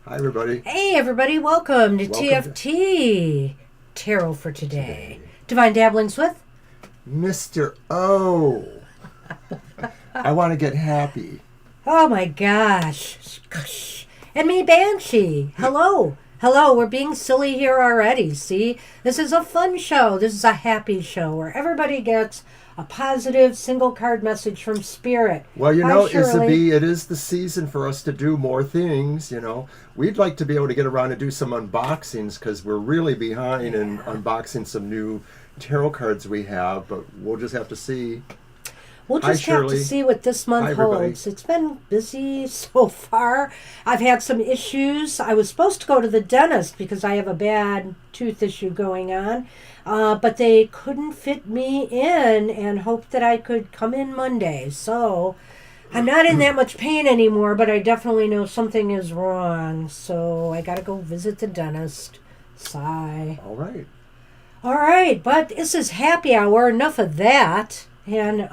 Hi, everybody. Hey, everybody, welcome to Welcome TFT Tarot for today. today. Divine Dabblings with? Mr. O. I want to get happy. Oh my gosh. And me, Banshee. Hello. Hello, we're being silly here already. See? This is a fun show. This is a happy show where everybody gets a positive single card message from Spirit. Well, Hi, Shirley. Isabel, it is the season for us to do more things, We'd like to be able to get around and do some unboxings because we're really behind in unboxing some new tarot cards we have, but we'll just have to see. We'll Hi, just have to Shirley. see what this month Hi, everybody. holds. It's been busy so far. I've had some issues. I was supposed to go to the dentist because I have a bad tooth issue going on, but they couldn't fit me in and hoped that I could come in Monday. So I'm not in that much pain anymore, but I definitely know something is wrong. So I got to go visit the dentist. Sigh. All right. All right, but this is happy hour. Enough of that. And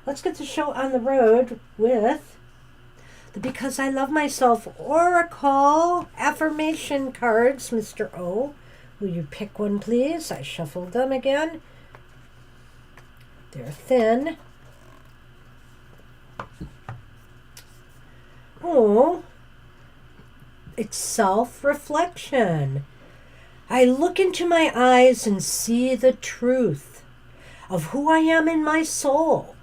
let's get the show on the road with the Because I Love Myself Oracle affirmation cards. Mr. O, will you pick one, please? I shuffled them again. They're thin. Oh, it's self-reflection. I look into my eyes and see the truth of who I am in my soul.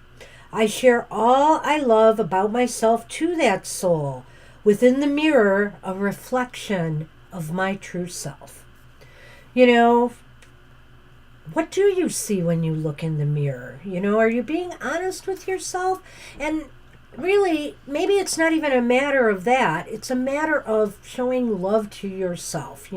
I share all I love about myself to that soul. Within the mirror, a reflection of my true self. What do you see when you look in the mirror? Are you being honest with yourself? And really, maybe it's not even a matter of that. It's a matter of showing love to yourself,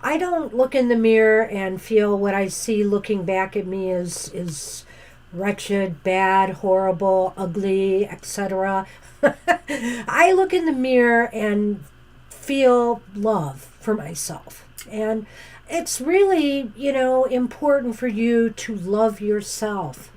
I don't look in the mirror and feel what I see looking back at me is wretched, bad, horrible, ugly, etc. I look in the mirror and feel love for myself. And it's really, important for you to love yourself,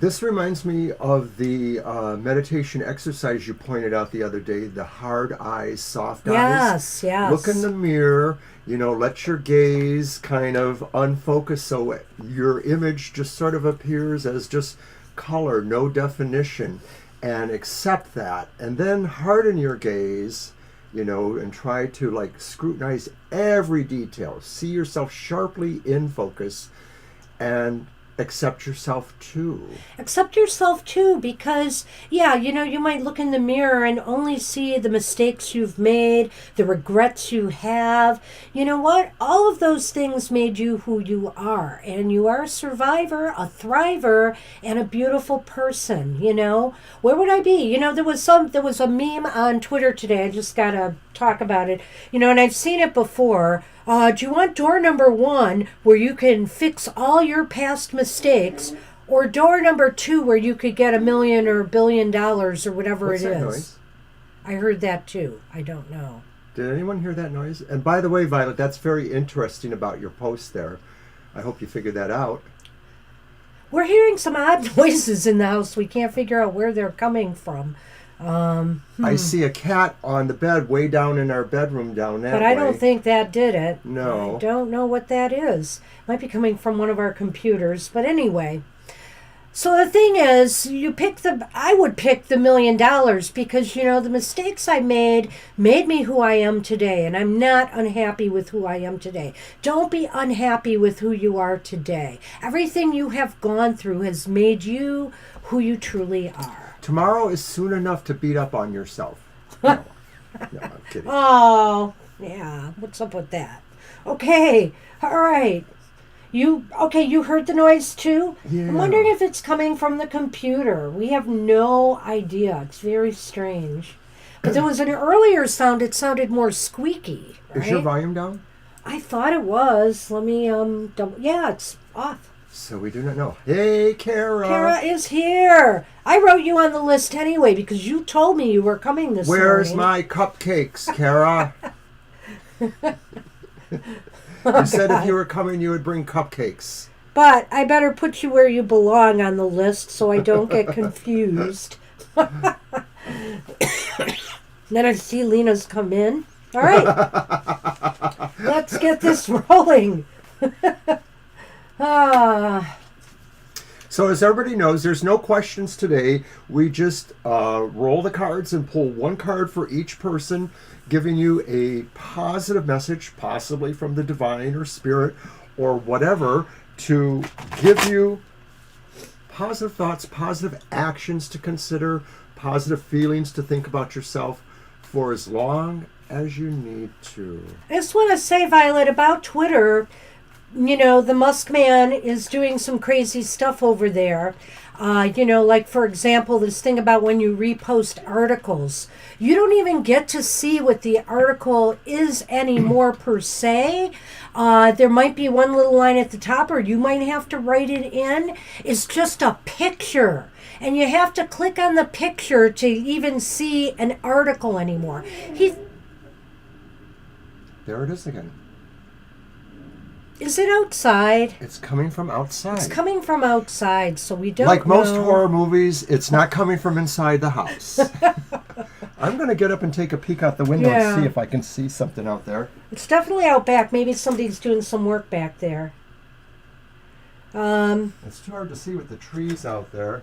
This reminds me of the meditation exercise you pointed out the other day, the hard eyes, soft eyes. Yes. Look in the mirror, let your gaze kind of unfocus so your image just sort of appears as just color, no definition, and accept that. And then harden your gaze, and try to scrutinize every detail. See yourself sharply in focus and accept yourself too. Accept yourself too, because you might look in the mirror and only see the mistakes you've made, the regrets you have. You know what? All of those things made you who you are, and you are a survivor, a thriver, and a beautiful person. Where would I be? There was a meme on Twitter today. I just gotta talk about it. And I've seen it before. Do you want door number 1 where you can fix all your past mistakes, or door number 2 where you could get $1 million or $1 billion or whatever What's it that is? noise? I heard that too. I don't know. Did anyone hear that noise? And by the way, Violet, that's very interesting about your post there. I hope you figured that out. We're hearing some odd noises in the house. We can't figure out where they're coming from. I see a cat on the bed way down in our bedroom down that way. But I don't think that did it. No. I don't know what that is. Might be coming from one of our computers. But anyway. So the thing is, I would pick the $1 million because, the mistakes I made me who I am today. And I'm not unhappy with who I am today. Don't be unhappy with who you are today. Everything you have gone through has made you who you truly are. Tomorrow is soon enough to beat up on yourself. No, I'm kidding. Oh, yeah. What's up with that? Okay. All right. You heard the noise too? Yeah. I'm wondering if it's coming from the computer. We have no idea. It's very strange. But there was an earlier sound. It sounded more squeaky, right? Is your volume down? I thought it was. Let me yeah, it's off. So we do not know. Hey, Kara. Kara is here. I wrote you on the list anyway because you told me you were coming this morning. Where's my cupcakes, Kara? You said if you were coming, you would bring cupcakes. But I better put you where you belong on the list so I don't get confused. Then I see Lena's come in. All right. Let's get this rolling. So as everybody knows, there's no questions today. We just roll the cards and pull one card for each person, giving you a positive message, possibly from the divine or spirit or whatever, to give you positive thoughts, positive actions to consider, positive feelings to think about yourself for as long as you need to. I just want to say, Violet, about Twitter, the Musk Man is doing some crazy stuff over there. Like, for example, this thing about when you repost articles. You don't even get to see what the article is anymore, per se. There might be one little line at the top, or you might have to write it in. It's just a picture. And you have to click on the picture to even see an article anymore. There it is again. Is it outside? It's coming from outside. It's coming from outside, so we don't Like most know. horror movies, it's not coming from inside the house. I'm going to get up and take a peek out the window and see if I can see something out there. It's definitely out back. Maybe somebody's doing some work back there. It's too hard to see with the trees out there.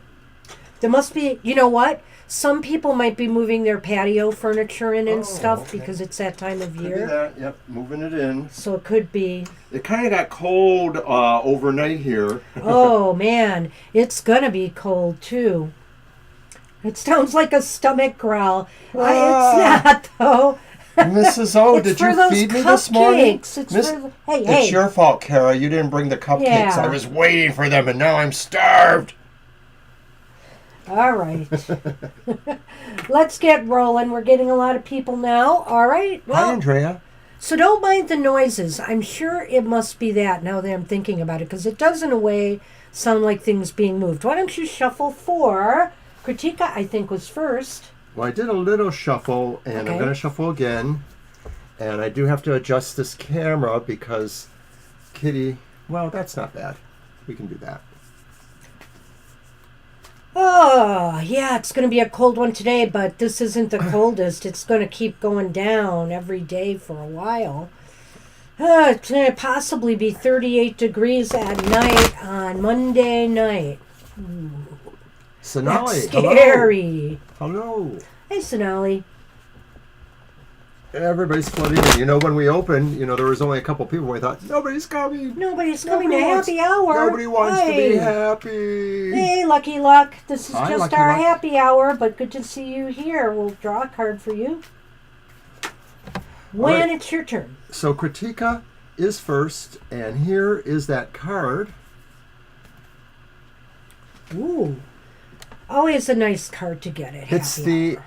There must be, you know what? Some people might be moving their patio furniture in and stuff because it's that time of year. Could be that. Yep, moving it in. So it could be. It kind of got cold overnight here. Oh, man. It's going to be cold, too. It sounds like a stomach growl. It's not, though. Mrs. O, It's did for you those feed me this morning? cupcakes. Hey. It's your fault, Kara. You didn't bring the cupcakes. Yeah. I was waiting for them, and now I'm starved. All right. Let's get rolling. We're getting a lot of people now. All right. Well, Hi, Andrea. So don't mind the noises. I'm sure it must be that now that I'm thinking about it, because it does, in a way, sound like things being moved. Why don't you shuffle for Kritika, I think, was first. Well, I did a little shuffle, and I'm going to shuffle again. And I do have to adjust this camera because Kitty, well, that's not bad. We can do that. Oh, yeah, it's going to be a cold one today, but this isn't the coldest. It's going to keep going down every day for a while. It's going to possibly be 38 degrees at night on Monday night. Sonali, That's scary. Hello. Hey, Sonali. Everybody's flooding in. You know, when we opened, there was only a couple people. We thought, nobody's coming. Nobody's coming to happy hour. Nobody wants to be happy. Hey, Lucky Luck. This is Hi, just Lucky our Luck. happy hour, but good to see you here. We'll draw a card for you when right. it's your turn. So Kritika is first, and here is that card. Ooh. Always a nice card to get at It's happy the hour.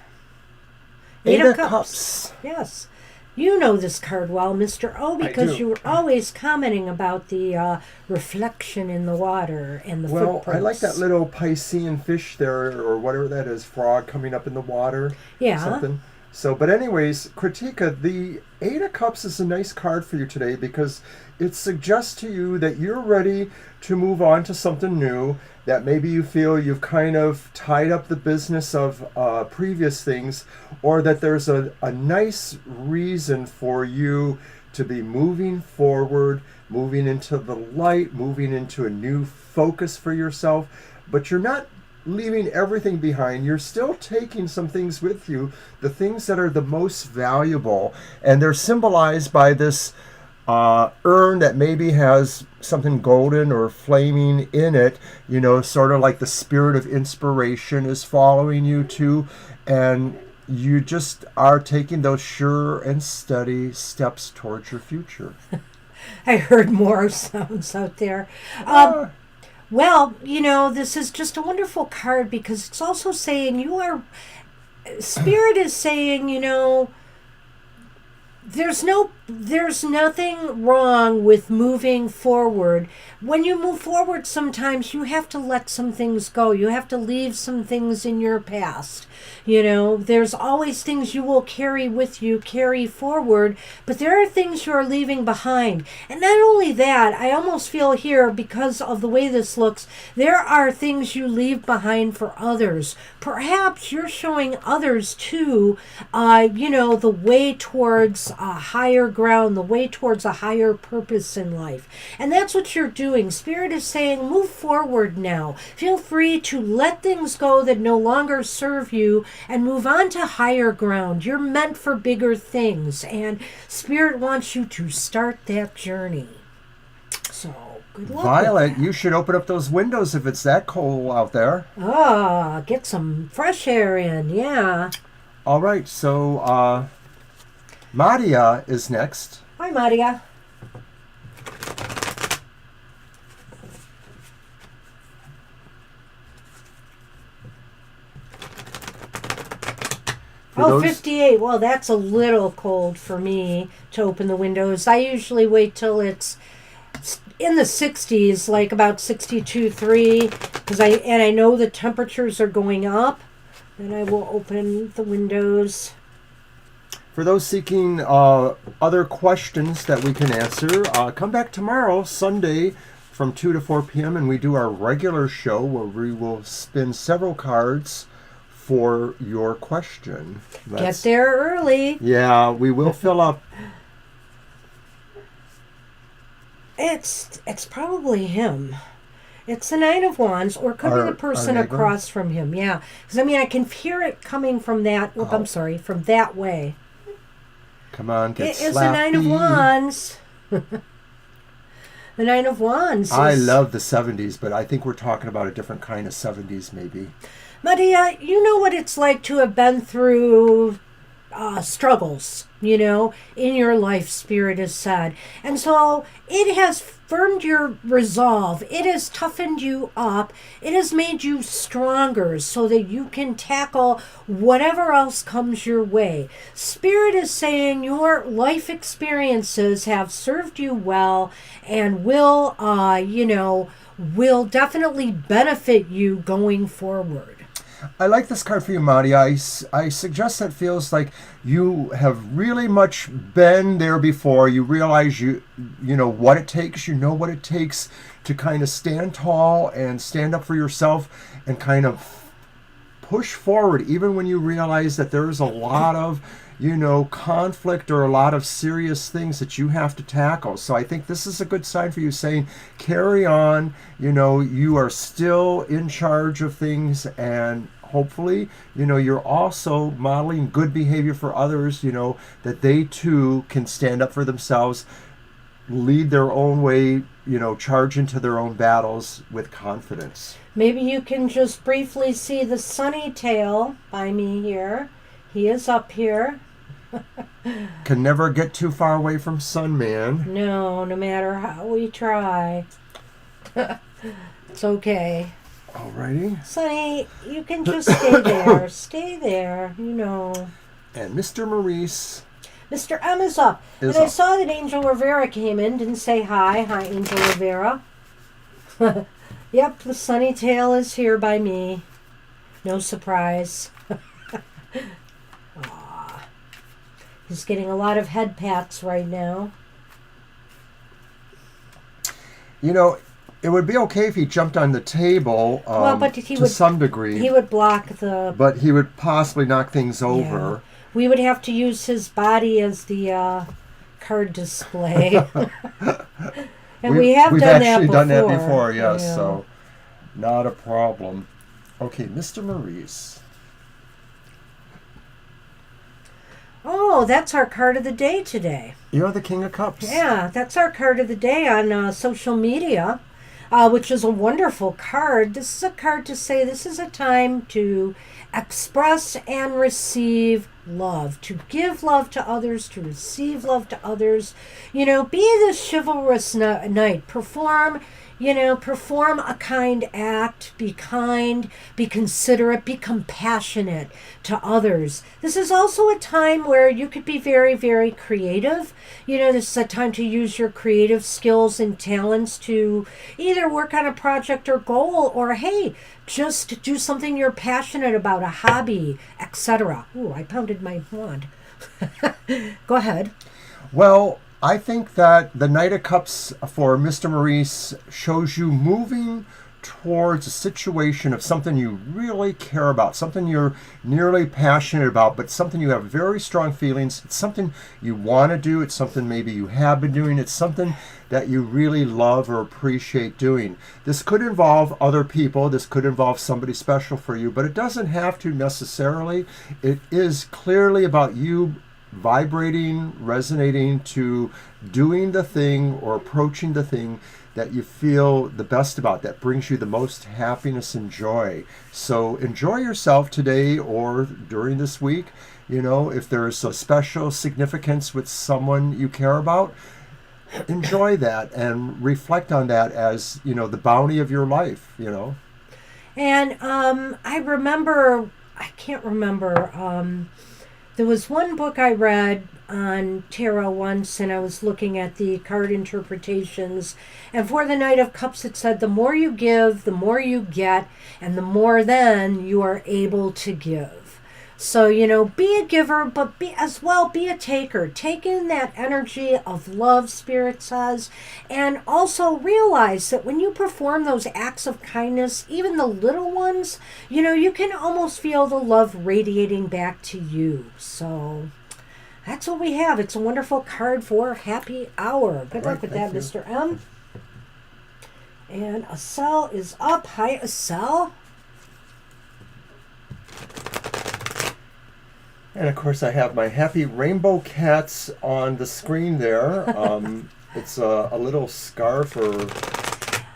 Eight of Cups. Yes. You know this card well, Mr. O, because you were always commenting about the reflection in the water and the footprints. Well, I like that little Piscean fish there, or whatever that is, frog coming up in the water. Yeah. Something. So, but anyways, Kritika, the Eight of Cups is a nice card for you today because it suggests to you that you're ready to move on to something new, that maybe you feel you've kind of tied up the business of previous things, or that there's a nice reason for you to be moving forward, moving into the light, moving into a new focus for yourself, but you're not leaving everything behind. You're still taking some things with you, the things that are the most valuable, and they're symbolized by this urn that maybe has something golden or flaming in it, sort of like the spirit of inspiration is following you too, and you just are taking those sure and steady steps towards your future. I heard more sounds out there. Well, this is just a wonderful card because it's also saying Spirit is saying, there's no there's nothing wrong with moving forward. When you move forward, sometimes you have to let some things go. You have to leave some things in your past. There's always things you will carry with you, carry forward, but there are things you are leaving behind. And not only that, I almost feel here, because of the way this looks, there are things you leave behind for others. Perhaps you're showing others too, the way towards a higher ground, the way towards a higher purpose in life. And that's what you're doing. Spirit is saying, move forward now. Feel free to let things go that no longer serve you and move on to higher ground. You're meant for bigger things, and Spirit wants you to start that journey. So, good luck. Violet, you should open up those windows if it's that cold out there. Get some fresh air in, yeah. All right, so Madia is next. Hi, Madia. Oh, 58. Well, that's a little cold for me to open the windows. I usually wait till it's in the 60s, like about 62.3, because I know the temperatures are going up. Then I will open the windows. For those seeking other questions that we can answer, come back tomorrow, Sunday, from 2 to 4 p.m., and we do our regular show where we will spin several cards for your question. Get there early. Yeah, we will fill up. It's probably him. It's the Nine of Wands, or it could be the person across from him. Yeah, because I can hear it coming from that. Oh, I'm sorry, from that way. Come on, get slappy. It is the Nine of Wands. The Nine of Wands. I love the 70s, but I think we're talking about a different kind of 70s, maybe. Maria, you know what it's like to have been through struggles, in your life, Spirit has said. And so it has firmed your resolve. It has toughened you up. It has made you stronger so that you can tackle whatever else comes your way. Spirit is saying your life experiences have served you well and will definitely benefit you going forward. I like this card for you, Marty. I suggest that feels like you have really much been there before. You realize you know what it takes. You know what it takes to kind of stand tall and stand up for yourself and kind of push forward, even when you realize that there's a lot of conflict or a lot of serious things that you have to tackle. So I think this is a good sign for you, saying carry on. You are still in charge of things, and hopefully you're also modeling good behavior for others, that they too can stand up for themselves, lead their own way, charge into their own battles with confidence. Maybe you can just briefly see the sunny tail by me here. He is up here. Can never get too far away from Sun Man. No matter how we try. It's okay. Alrighty. Sonny, you can just stay there. Stay there, And Mr. Maurice. Mr. M is up. I saw that Angel Rivera came in. Didn't say hi. Hi, Angel Rivera. Yep, the sunny tail is here by me. No surprise. He's getting a lot of head pats right now. It would be okay if he jumped on the table to some degree. He would block the... But he would possibly knock things over. Yeah. We would have to use his body as the card display. And we've actually done that before, yes, yeah. So not a problem. Okay, Mr. Maurice. Oh, that's our card of the day today. You're the King of Cups. Yeah, that's our card of the day on social media, which is a wonderful card. This is a card to say this is a time to express and receive love, to give love to others, to receive love to others. Be the chivalrous knight. Perform Perform a kind act, be kind, be considerate, be compassionate to others. This is also a time where you could be very, very creative. This is a time to use your creative skills and talents to either work on a project or goal, or hey, just do something you're passionate about, a hobby, etc. Ooh, I pounded my wand. Go ahead. Well, I think that the Knight of Cups for Mr. Maurice shows you moving towards a situation of something you really care about, something you're nearly passionate about, but something you have very strong feelings. It's something you want to do. It's something maybe you have been doing. It's something that you really love or appreciate doing. This could involve other people. This could involve somebody special for you, but it doesn't have to necessarily. It is clearly about you vibrating, resonating to doing the thing or approaching the thing that you feel the best about, that brings you the most happiness and joy. So enjoy yourself today or during this week. If there's a special significance with someone you care about, enjoy that and reflect on that as, the bounty of your life, And I can't remember, there was one book I read on tarot once, and I was looking at the card interpretations. And for the Knight of Cups, it said, the more you give, the more you get, and the more then you are able to give. So, be a giver, but be a taker. Take in that energy of love, Spirit says, and also realize that when you perform those acts of kindness, even the little ones, you can almost feel the love radiating back to you. So that's what we have. It's a wonderful card for happy hour. Good luck with that, Mr. M. And Acel is up. Hi, Acel. And of course, I have my happy rainbow cats on the screen there. It's a little scarf or.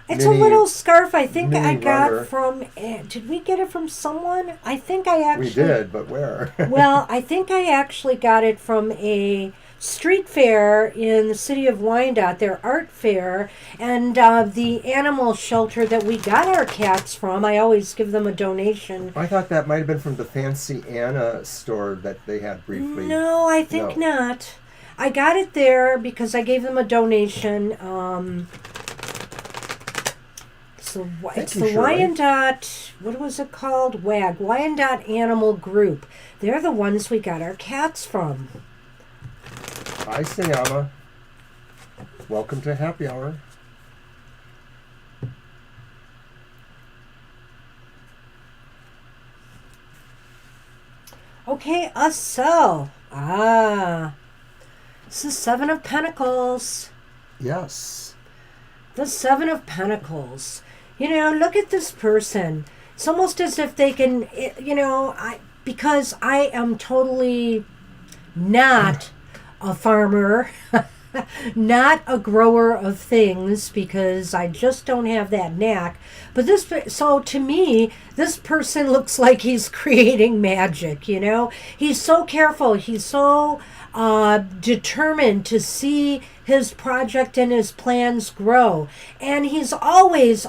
It's a little scarf I think I got from. Did we get it from someone? I think I actually. We did, but where? Well, I think I actually got it from a street fair in the city of Wyandotte, their art fair, and the animal shelter that we got our cats from. I always give them a donation. I thought that might have been from the Fancy Anna store that they had briefly. No, I think not. I got it there because I gave them a donation. It's the Wyandotte, what was it called? Wyandotte Animal Group. They're the ones we got our cats from. Hi, Sayama. Welcome to Happy Hour. Okay, Acel. It's the Seven of Pentacles. Yes. The Seven of Pentacles. Look at this person. It's almost as if they can, because I am totally not a farmer, not a grower of things, because I just don't have that knack. But so to me, this person looks like he's creating magic, He's so careful. He's so determined to see his project and his plans grow. And he's always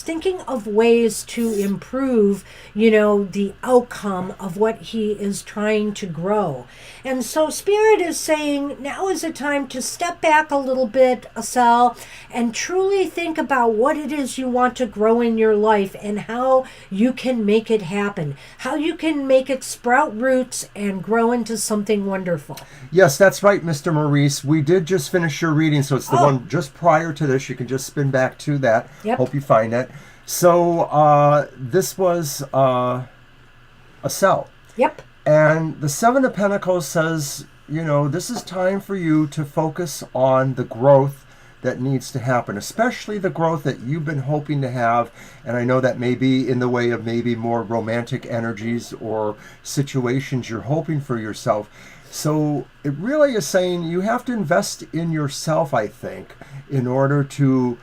thinking of ways to improve, the outcome of what he is trying to grow. And so Spirit is saying now is a time to step back a little bit, Acel, and truly think about what it is you want to grow in your life and how you can make it happen, how you can make it sprout roots and grow into something wonderful. Yes, that's right, Mr. Maurice. We did just finish your reading, so it's the one just prior to this. You can just spin back to that. Yep. Hope you find that. So this was Acel. Yep. And the Seven of Pentacles says, this is time for you to focus on the growth that needs to happen, especially the growth that you've been hoping to have. And I know that may be in the way of maybe more romantic energies or situations you're hoping for yourself. So it really is saying you have to invest in yourself, I think, in order to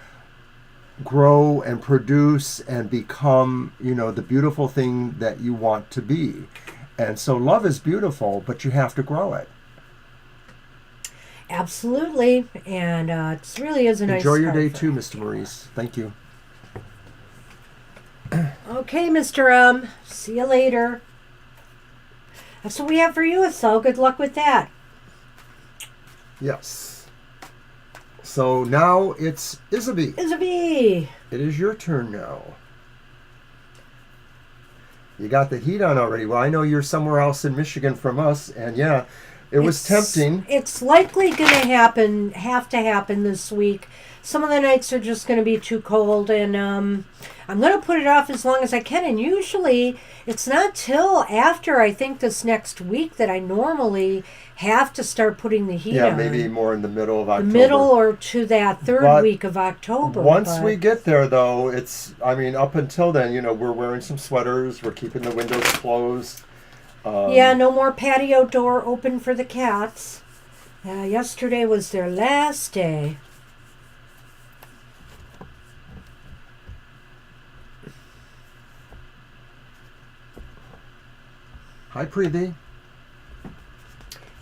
grow and produce and become, the beautiful thing that you want to be. And so love is beautiful, but you have to grow it. Absolutely. And it really is a nice Enjoy your card day for too, that. Mr. Maurice. Thank you. Okay, Mr. M. See you later. That's what we have for you, so good luck with that. Yes. So now it's Isabie. Isabie. It is your turn now. You got the heat on already. Well, I know you're somewhere else in Michigan from us, and yeah, it was tempting. It's likely going to have to happen this week. Some of the nights are just going to be too cold, and I'm going to put it off as long as I can. And usually, it's not till after I think this next week that I normally have to start putting the heat Yeah, on. maybe more in the middle of The October. middle or to that third But week of October. Once we get there, though, up until then, we're wearing some sweaters, we're keeping the windows closed. Yeah, no more patio door open for the cats. Yesterday was their last day. Hi, Preeti.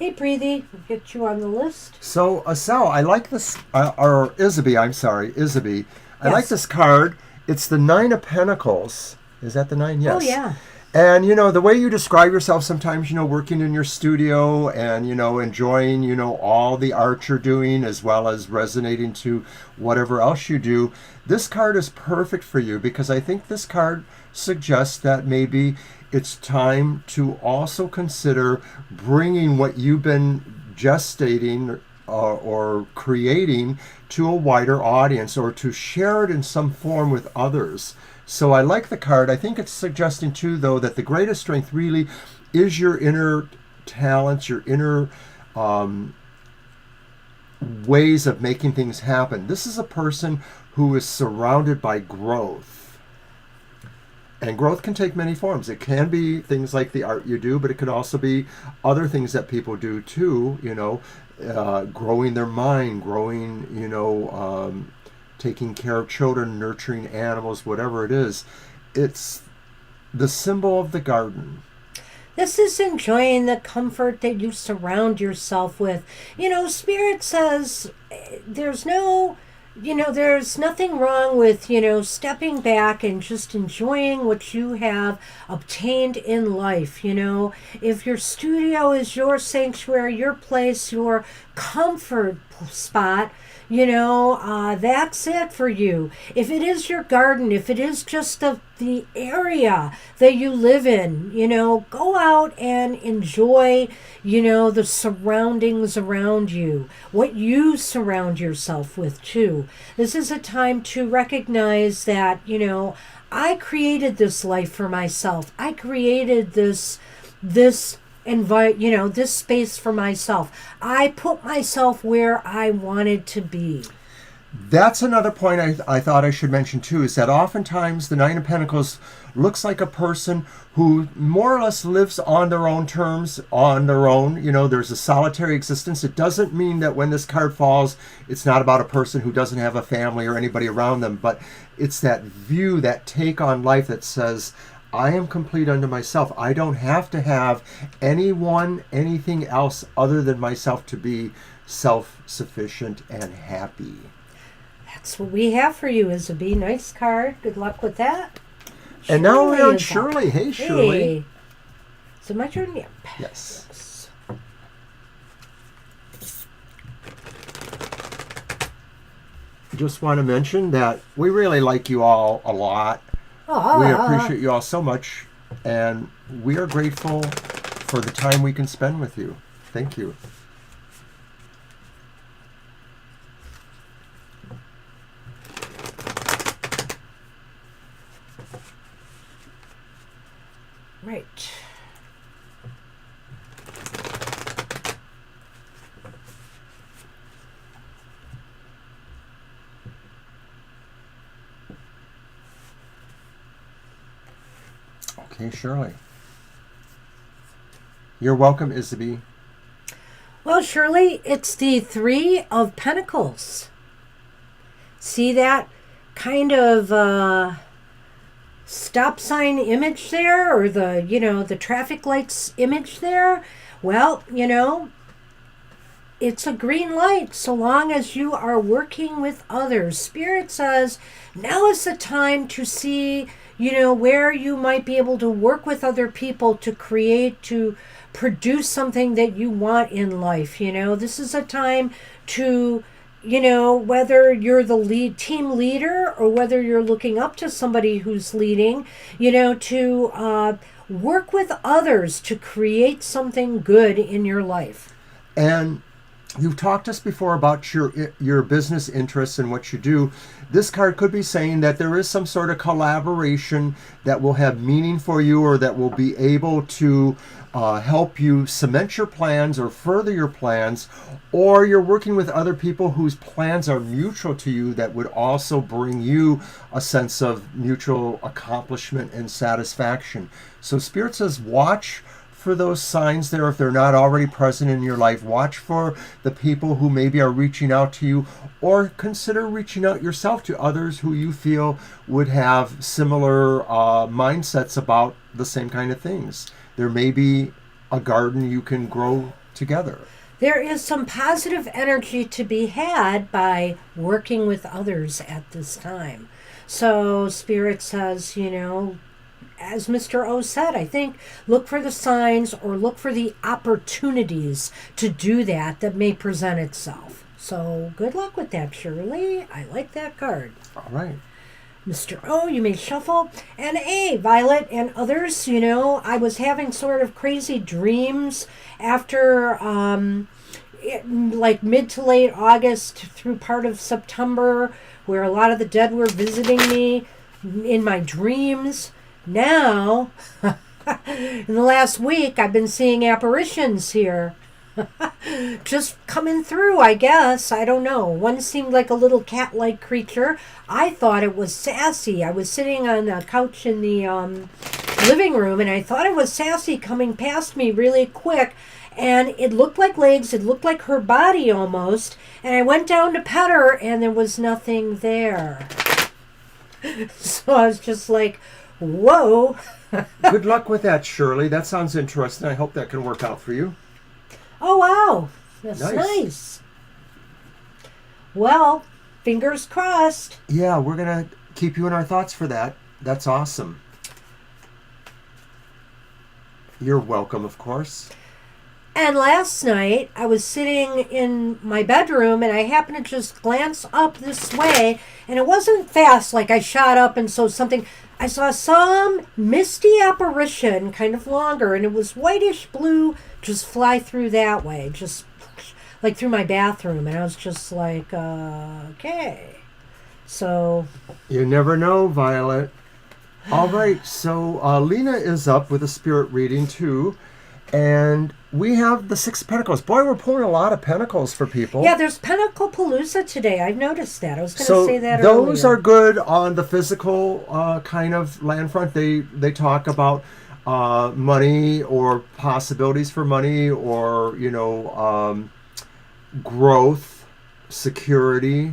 Hey, Preeti, we'll get you on the list. So, Sal, I like this, or Isabie, I'm sorry, Isabie. I like Yes. this card. It's the Nine of Pentacles. Is that the nine? Yes. Oh, yeah. And, the way you describe yourself sometimes, working in your studio and, enjoying, all the art you're doing as well as resonating to whatever else you do. This card is perfect for you because I think this card suggests that maybe it's time to also consider bringing what you've been gestating or creating to a wider audience or to share it in some form with others. So I like the card. I think it's suggesting too, though, that the greatest strength really is your inner talents, your inner ways of making things happen. This is a person who is surrounded by growth. And growth can take many forms. It can be things like the art you do, but it could also be other things that people do too, growing their mind, growing, taking care of children, nurturing animals, whatever it is. It's the symbol of the garden. This is enjoying the comfort that you surround yourself with. Spirit says there's nothing wrong with, stepping back and just enjoying what you have obtained in life. If your studio is your sanctuary, your place, your comfort spot, that's it for you. If it is your garden, if it is just the area that you live in, go out and enjoy, the surroundings around you, what you surround yourself with too. This is a time to recognize that, I created this life for myself. I created this this space for myself. I put myself where I wanted to be. That's another point I thought I should mention too, is that oftentimes the Nine of Pentacles looks like a person who more or less lives on their own terms, on their own. There's a solitary existence. It doesn't mean that when this card falls, it's not about a person who doesn't have a family or anybody around them, but it's that view, that take on life that says, I am complete unto myself. I don't have to have anything else other than myself to be self-sufficient and happy. That's what we have for you, Isabie. Nice card. Good luck with that. And now we're on is up. Shirley. Hey, Shirley. Hey. So my turn? Yep. Yes. Just want to mention that we really like you all a lot. We appreciate you all so much, and we are grateful for the time we can spend with you. Thank you. Right. Okay, Shirley. You're welcome, Isabie. Well, Shirley, it's the Three of Pentacles. See that kind of stop sign image there, or the traffic lights image there? Well, it's a green light so long as you are working with others. Spirit says now is the time to see, where you might be able to work with other people to create, to produce something that you want in life. This is a time to, whether you're the team leader or whether you're looking up to somebody who's leading, to work with others to create something good in your life. And you've talked to us before about your business interests and what you do. This card could be saying that there is some sort of collaboration that will have meaning for you, or that will be able to help you cement your plans or further your plans, or you're working with other people whose plans are mutual to you that would also bring you a sense of mutual accomplishment and satisfaction. So Spirit says watch for those signs there if they're not already present in your life. Watch for the people who maybe are reaching out to you, or consider reaching out yourself to others who you feel would have similar mindsets about the same kind of things. There may be a garden you can grow together. There is some positive energy to be had by working with others at this time. So Spirit says, as Mr. O said, I think look for the signs or look for the opportunities to do that may present itself. So good luck with that, Shirley. I like that card. All right. Mr. O, you may shuffle. And Violet and others, I was having sort of crazy dreams after like mid to late August through part of September, where a lot of the dead were visiting me in my dreams. Now, in the last week, I've been seeing apparitions here. Just coming through, I guess. I don't know. One seemed like a little cat-like creature. I thought it was Sassy. I was sitting on a couch in the living room, and I thought it was Sassy coming past me really quick. And it looked like legs. It looked like her body almost. And I went down to pet her, and there was nothing there. So I was just like, whoa. Good luck with that, Shirley. That sounds interesting. I hope that can work out for you. Oh, wow. That's nice. Well, fingers crossed. Yeah, we're going to keep you in our thoughts for that. That's awesome. You're welcome, of course. And last night, I was sitting in my bedroom, and I happened to just glance up this way, and it wasn't fast, like I shot up and saw something. I saw some misty apparition, kind of longer, and it was whitish blue, just fly through that way, just like through my bathroom. And I was just like, okay. So. You never know, Violet. All right, so Lena is up with a spirit reading too. And we have the Six of Pentacles. Boy, we're pulling a lot of pentacles for people. Yeah, there's Pentacle Palooza today. I've noticed that. I was going to say that earlier. Those are good on the physical kind of land front. They talk about money or possibilities for money, or growth, security,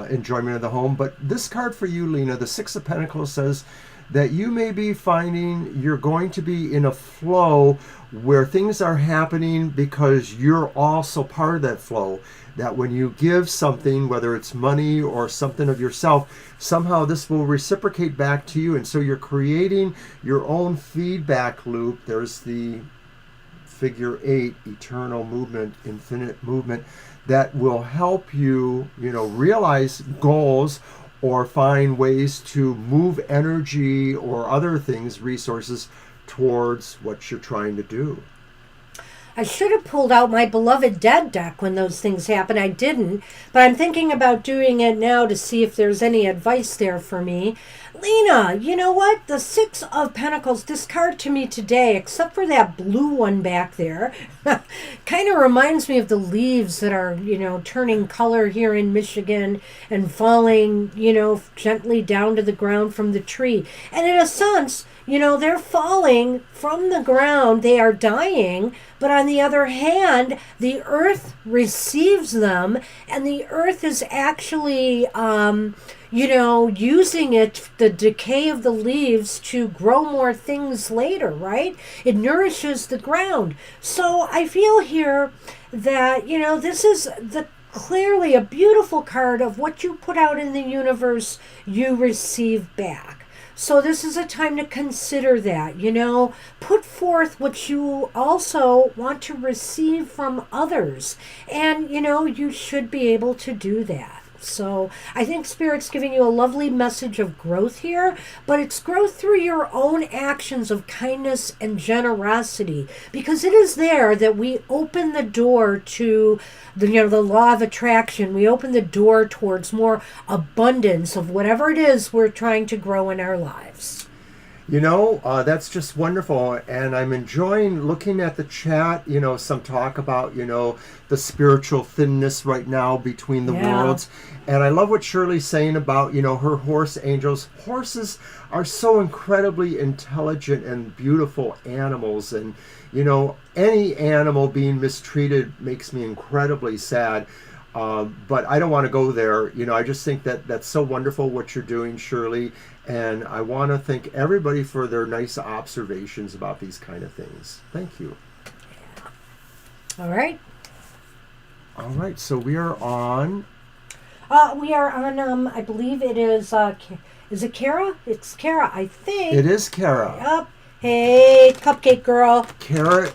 enjoyment of the home. But this card for you, Lena, the Six of Pentacles, says that you may be finding you're going to be in a flow where things are happening because you're also part of that flow. That when you give something, whether it's money or something of yourself, somehow this will reciprocate back to you. And so you're creating your own feedback loop. There's the figure 8, eternal movement, infinite movement, that will help you, realize goals or find ways to move energy or other things, resources, towards what you're trying to do. I should have pulled out my beloved dead deck when those things happen. I didn't, but I'm thinking about doing it now to see if there's any advice there for me. Lena, you know what? The Six of Pentacles, this card to me today, except for that blue one back there, kind of reminds me of the leaves that are, turning color here in Michigan and falling, gently down to the ground from the tree. And in a sense, they're falling from the ground. They are dying, but on the other hand, the earth receives them, and the earth is actually, using it, the decay of the leaves, to grow more things later, right? It nourishes the ground. So I feel here that, this is clearly a beautiful card of what you put out in the universe, you receive back. So this is a time to consider that, put forth what you also want to receive from others. And, you should be able to do that. So I think Spirit's giving you a lovely message of growth here, but it's growth through your own actions of kindness and generosity, because it is there that we open the door to the law of attraction. We open the door towards more abundance of whatever it is we're trying to grow in our lives. That's just wonderful. And I'm enjoying looking at the chat, some talk about, the spiritual thinness right now between the worlds. And I love what Shirley's saying about, her horse angels. Horses are so incredibly intelligent and beautiful animals. And, any animal being mistreated makes me incredibly sad. But I don't want to go there. I just think that that's so wonderful what you're doing, Shirley. And I want to thank everybody for their nice observations about these kind of things. Thank you. All right. All right. So we are on. We are on, I believe it is it Kara? It's Kara, I think. It is Kara. Yep. Hey, Cupcake Girl. Kara,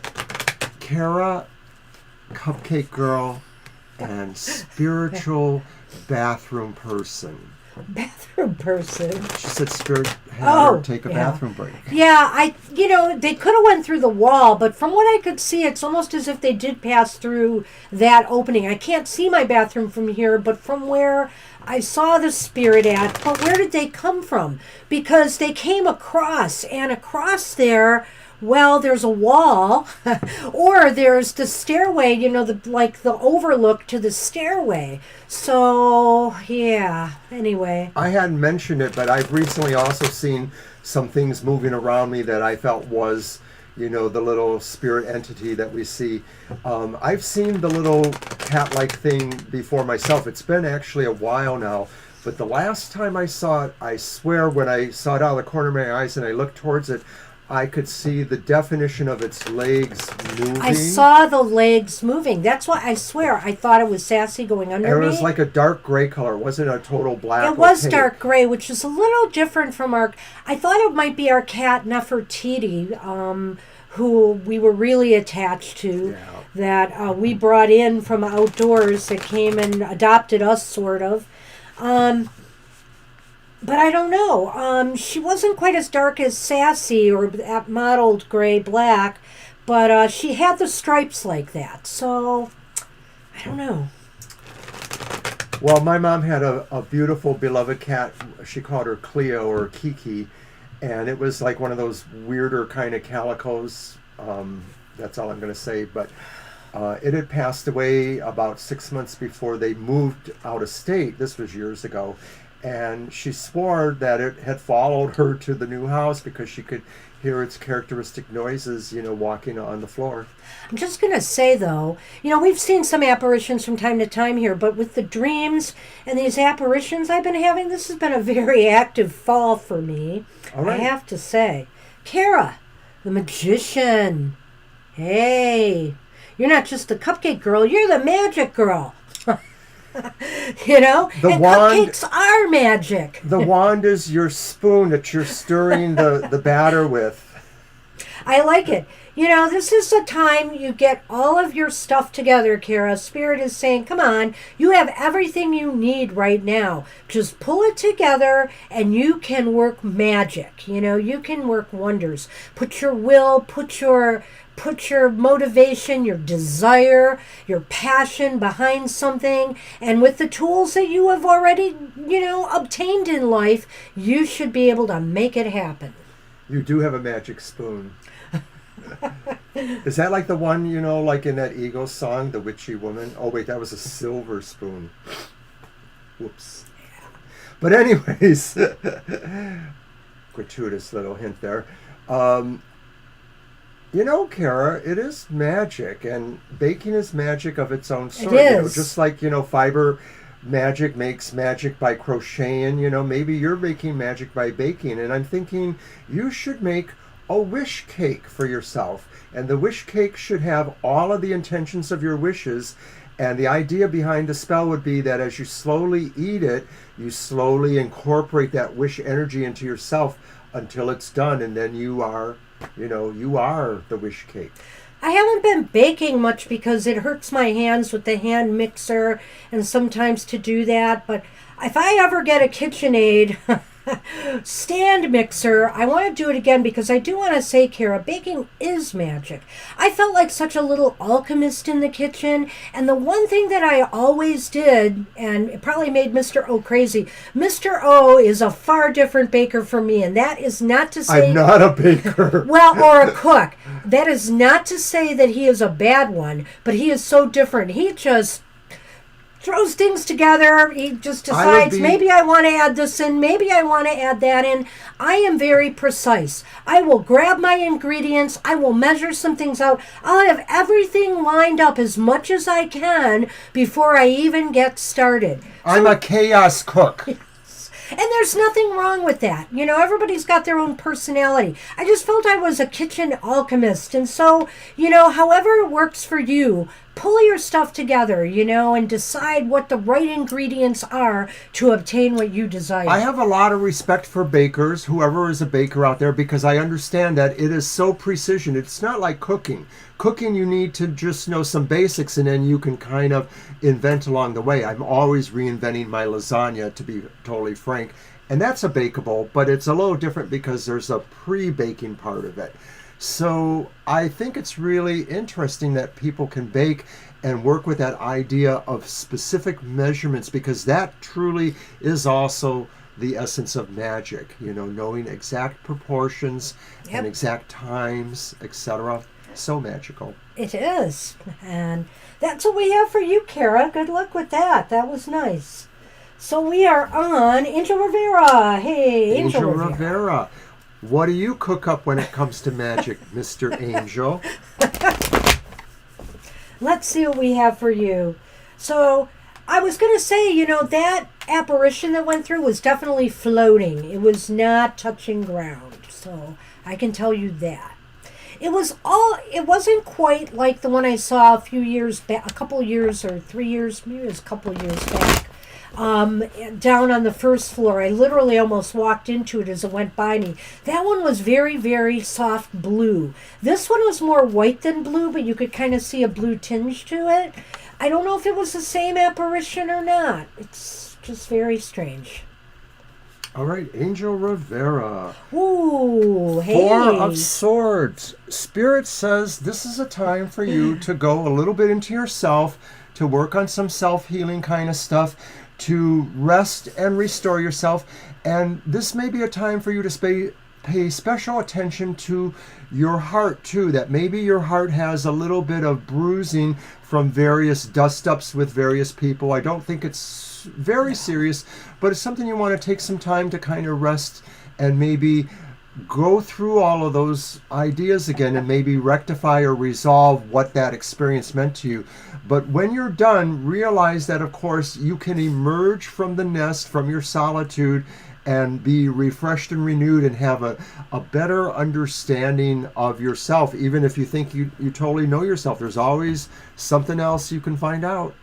Cupcake Girl, and Spiritual Bathroom Person. Bathroom person. She said Spirit had her take a yeah. bathroom break. Yeah, they could have went through the wall, but from what I could see, it's almost as if they did pass through that opening. I can't see my bathroom from here, but from where I saw the spirit at, but where did they come from? Because they came across, and across there, well, there's a wall, or there's the stairway, the overlook to the stairway. So, yeah, anyway. I hadn't mentioned it, but I've recently also seen some things moving around me that I felt was, the little spirit entity that we see. I've seen the little cat-like thing before myself. It's been actually a while now. But the last time I saw it, I swear when I saw it out of the corner of my eyes and I looked towards it, I could see the definition of its legs moving. I saw the legs moving. That's why I swear I thought it was Sassy going under me. It was like a dark gray color. It wasn't a total black. It was dark gray, which is a little different from our... I thought it might be our cat Nefertiti, who we were really attached to, that we brought in from outdoors, that came and adopted us, sort of. But I don't know. She wasn't quite as dark as Sassy or that mottled gray-black, but she had the stripes like that. So, I don't know. Well, my mom had a beautiful, beloved cat. She called her Cleo or Kiki, and it was like one of those weirder kind of calicos. That's all I'm going to say. But it had passed away about 6 months before they moved out of state. This was years ago. And she swore that it had followed her to the new house because she could hear its characteristic noises, walking on the floor. I'm just going to say, though, we've seen some apparitions from time to time here, but with the dreams and these apparitions I've been having, this has been a very active fall for me. All right. I have to say. Kara, the magician. Hey, you're not just the cupcake girl, you're the magic girl. The wand, cupcakes are magic. The wand is your spoon that you're stirring the batter with. I like it. This is the time you get all of your stuff together, Kara. Spirit is saying, come on, you have everything you need right now. Just pull it together and you can work magic. You can work wonders. Put your will, put your motivation, your desire, your passion behind something, and with the tools that you have already, obtained in life, you should be able to make it happen. You do have a magic spoon. Is that like the one, like in that Eagles song, The Witchy Woman? Oh, wait, that was a silver spoon. Whoops. But anyways, gratuitous little hint there. You know, Kara, it is magic, and baking is magic of its own It sort. is. Just like, fiber magic makes magic by crocheting, maybe you're making magic by baking. And I'm thinking you should make a wish cake for yourself. And the wish cake should have all of the intentions of your wishes. And the idea behind the spell would be that as you slowly eat it, you slowly incorporate that wish energy into yourself until it's done. And then you are the wish cake. I haven't been baking much because it hurts my hands with the hand mixer and sometimes to do that. But if I ever get a KitchenAid stand mixer, I want to do it again because I do want to say, Kara, baking is magic. I felt like such a little alchemist in the kitchen. And the one thing that I always did, and it probably made Mr. O crazy, Mr. O is a far different baker from me. And that is not to say... I'm not a baker. Well, or a cook. That is not to say that he is a bad one, but he is so different. He just throws things together. He just decides, maybe I want to add this in, maybe I want to add that in. I am very precise. I will grab my ingredients. I will measure some things out. I'll have everything lined up as much as I can before I even get started. I'm a chaos cook. And there's nothing wrong with that. Everybody's got their own personality. I just felt I was a kitchen alchemist. And so, however it works for you, pull your stuff together, and decide what the right ingredients are to obtain what you desire. I have a lot of respect for bakers, whoever is a baker out there, because I understand that it is so precision. It's not like cooking. Cooking, you need to just know some basics, and then you can kind of invent along the way. I'm always reinventing my lasagna, to be totally frank, and that's a bakeable, but it's a little different because there's a pre-baking part of it. So I think it's really interesting that people can bake and work with that idea of specific measurements, because that truly is also the essence of magic, knowing exact proportions and exact times, etc. So magical. It is. And that's what we have for you, Kara. Good luck with that. That was nice. So we are on Angel Rivera. Hey, Angel Rivera. What do you cook up when it comes to magic, Mr. Angel? Let's see what we have for you. So I was going to say, that apparition that went through was definitely floating. It was not touching ground. So I can tell you that. It wasn't quite like the one I saw a few years back, a couple years or 3 years, maybe it was a couple years back, down on the first floor. I literally almost walked into it as it went by me. That one was very, very soft blue. This one was more white than blue, but you could kind of see a blue tinge to it. I don't know if it was the same apparition or not. It's just very strange. All right, Angel Rivera. Ooh, hey. Four of Swords. Spirit says this is a time for you to go a little bit into yourself, to work on some self-healing kind of stuff, to rest and restore yourself. And this may be a time for you to pay special attention to your heart too, that maybe your heart has a little bit of bruising from various dust-ups with various people. I don't think it's very serious, but it's something you want to take some time to kind of rest and maybe go through all of those ideas again and maybe rectify or resolve what that experience meant to you. But when you're done, realize that, of course, you can emerge from the nest, from your solitude, and be refreshed and renewed and have a better understanding of yourself. Even if you think you totally know yourself, there's always something else you can find out.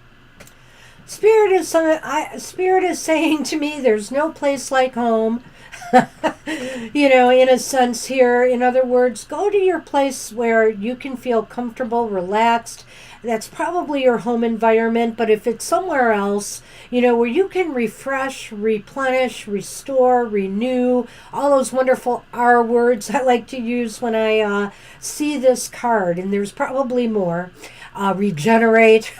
Spirit is saying to me, there's no place like home. In a sense here. In other words, go to your place where you can feel comfortable, relaxed. That's probably your home environment. But if it's somewhere else, where you can refresh, replenish, restore, renew, all those wonderful R words I like to use when I see this card, and there's probably more. Regenerate.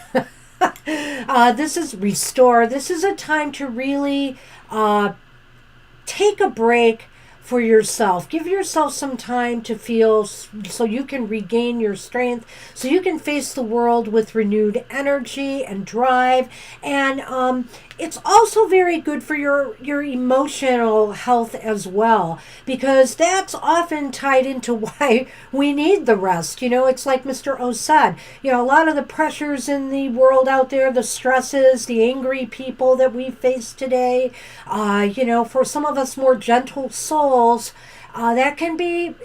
This is restore. This is a time to really take a break for yourself. Give yourself some time to feel so you can regain your strength, so you can face the world with renewed energy and drive. And it's also very good for your emotional health as well, because that's often tied into why we need the rest. It's like Mr. O said, a lot of the pressures in the world out there, the stresses, the angry people that we face today, for some of us more gentle souls, that can be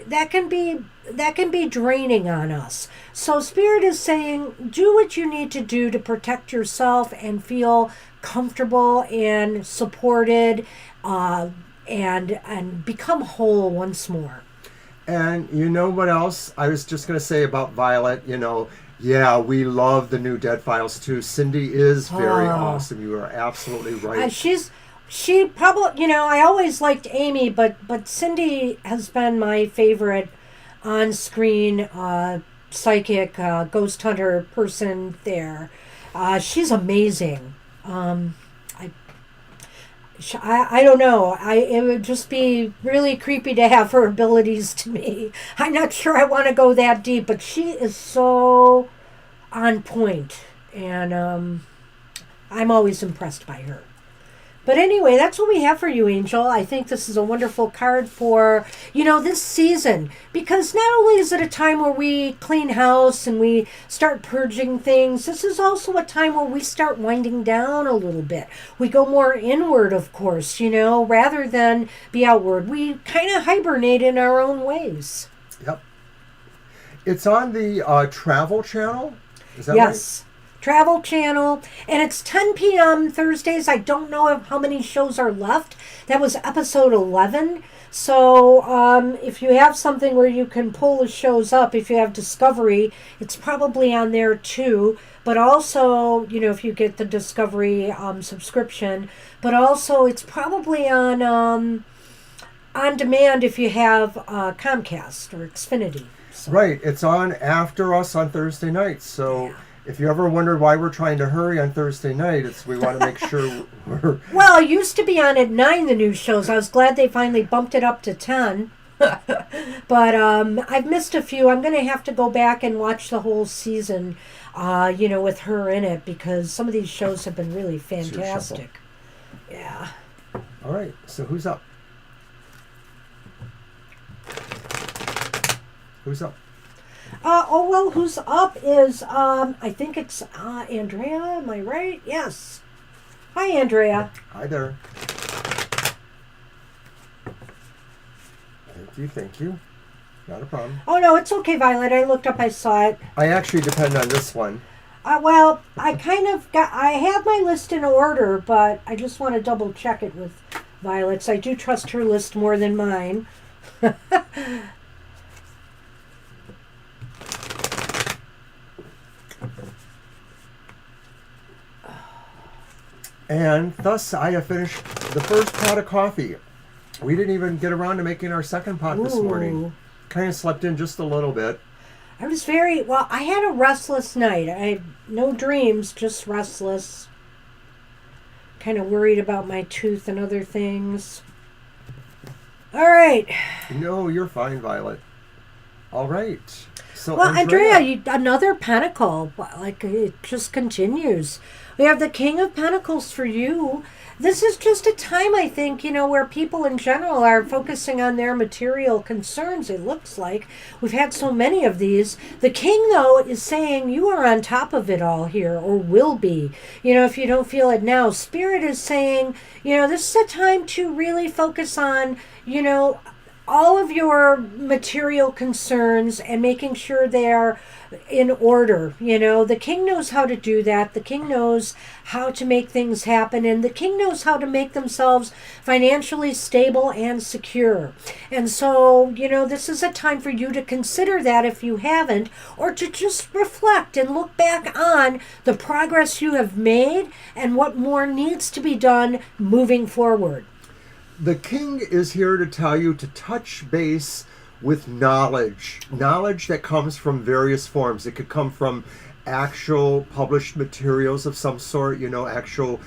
draining on us. So Spirit is saying, do what you need to do to protect yourself and feel comfortable and supported, and become whole once more. And you know what else I was just going to say about Violet? Yeah, we love the new Dead Files too. Cindy is very awesome. You are absolutely right. She probably, I always liked Amy, but Cindy has been my favorite on-screen psychic ghost hunter person there. She's amazing. I don't know. It would just be really creepy to have her abilities to me. I'm not sure I want to go that deep, but she is so on point, and I'm always impressed by her. But anyway, that's what we have for you, Angel. I think this is a wonderful card for, this season. Because not only is it a time where we clean house and we start purging things, this is also a time where we start winding down a little bit. We go more inward, of course, rather than be outward. We kind of hibernate in our own ways. Yep. It's on the Travel Channel. Is that right? Yes. Travel Channel, and it's 10 p.m. Thursdays. I don't know how many shows are left. That was episode 11. So if you have something where you can pull the shows up, if you have Discovery, it's probably on there too. But also, if you get the Discovery subscription, but also it's probably on demand if you have Comcast or Xfinity. So. Right. It's on after us on Thursday nights. So. Yeah. If you ever wondered why we're trying to hurry on Thursday night, we want to make sure we're... Well, it used to be on at 9, the new shows. I was glad they finally bumped it up to 10. But I've missed a few. I'm going to have to go back and watch the whole season, with her in it, because some of these shows have been really fantastic. Yeah. All right. So who's up? Who's up? Who's up is, I think it's Andrea, am I right? Yes. Hi, Andrea. Hi there. Thank you. Not a problem. Oh, no, it's okay, Violet. I looked up, I saw it. I actually depend on this one. I have my list in order, but I just want to double check it with Violet's. I do trust her list more than mine. And thus I have finished the first pot of coffee. We didn't even get around to making our second pot this morning. Kind of slept in just a little bit. I was I had a restless night. I had no dreams, just restless. Kind of worried about my tooth and other things. All right. No, you're fine, Violet. All right. So, Andrea, another pentacle. It just continues. We have the King of Pentacles for you. This is just a time, I think, where people in general are focusing on their material concerns, it looks like. We've had so many of these. The King, though, is saying you are on top of it all here, or will be. If you don't feel it now. Spirit is saying, this is a time to really focus on, all of your material concerns and making sure they're in order. The King knows how to do that. The King knows how to make things happen, and the King knows how to make themselves financially stable and secure. And so, this is a time for you to consider that if you haven't, or to just reflect and look back on the progress you have made and what more needs to be done moving forward. The King is here to tell you to touch base with knowledge that comes from various forms. It could come from actual published materials of some sort, actual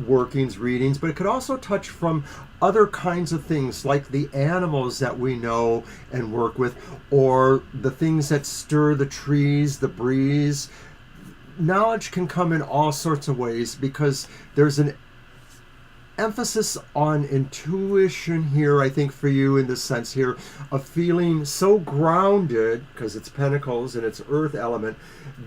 workings, readings, but it could also touch from other kinds of things like the animals that we know and work with, or the things that stir the trees, the breeze. Knowledge can come in all sorts of ways because there's an emphasis on intuition here, I think, for you in the sense here of feeling so grounded, because it's pentacles and it's earth element,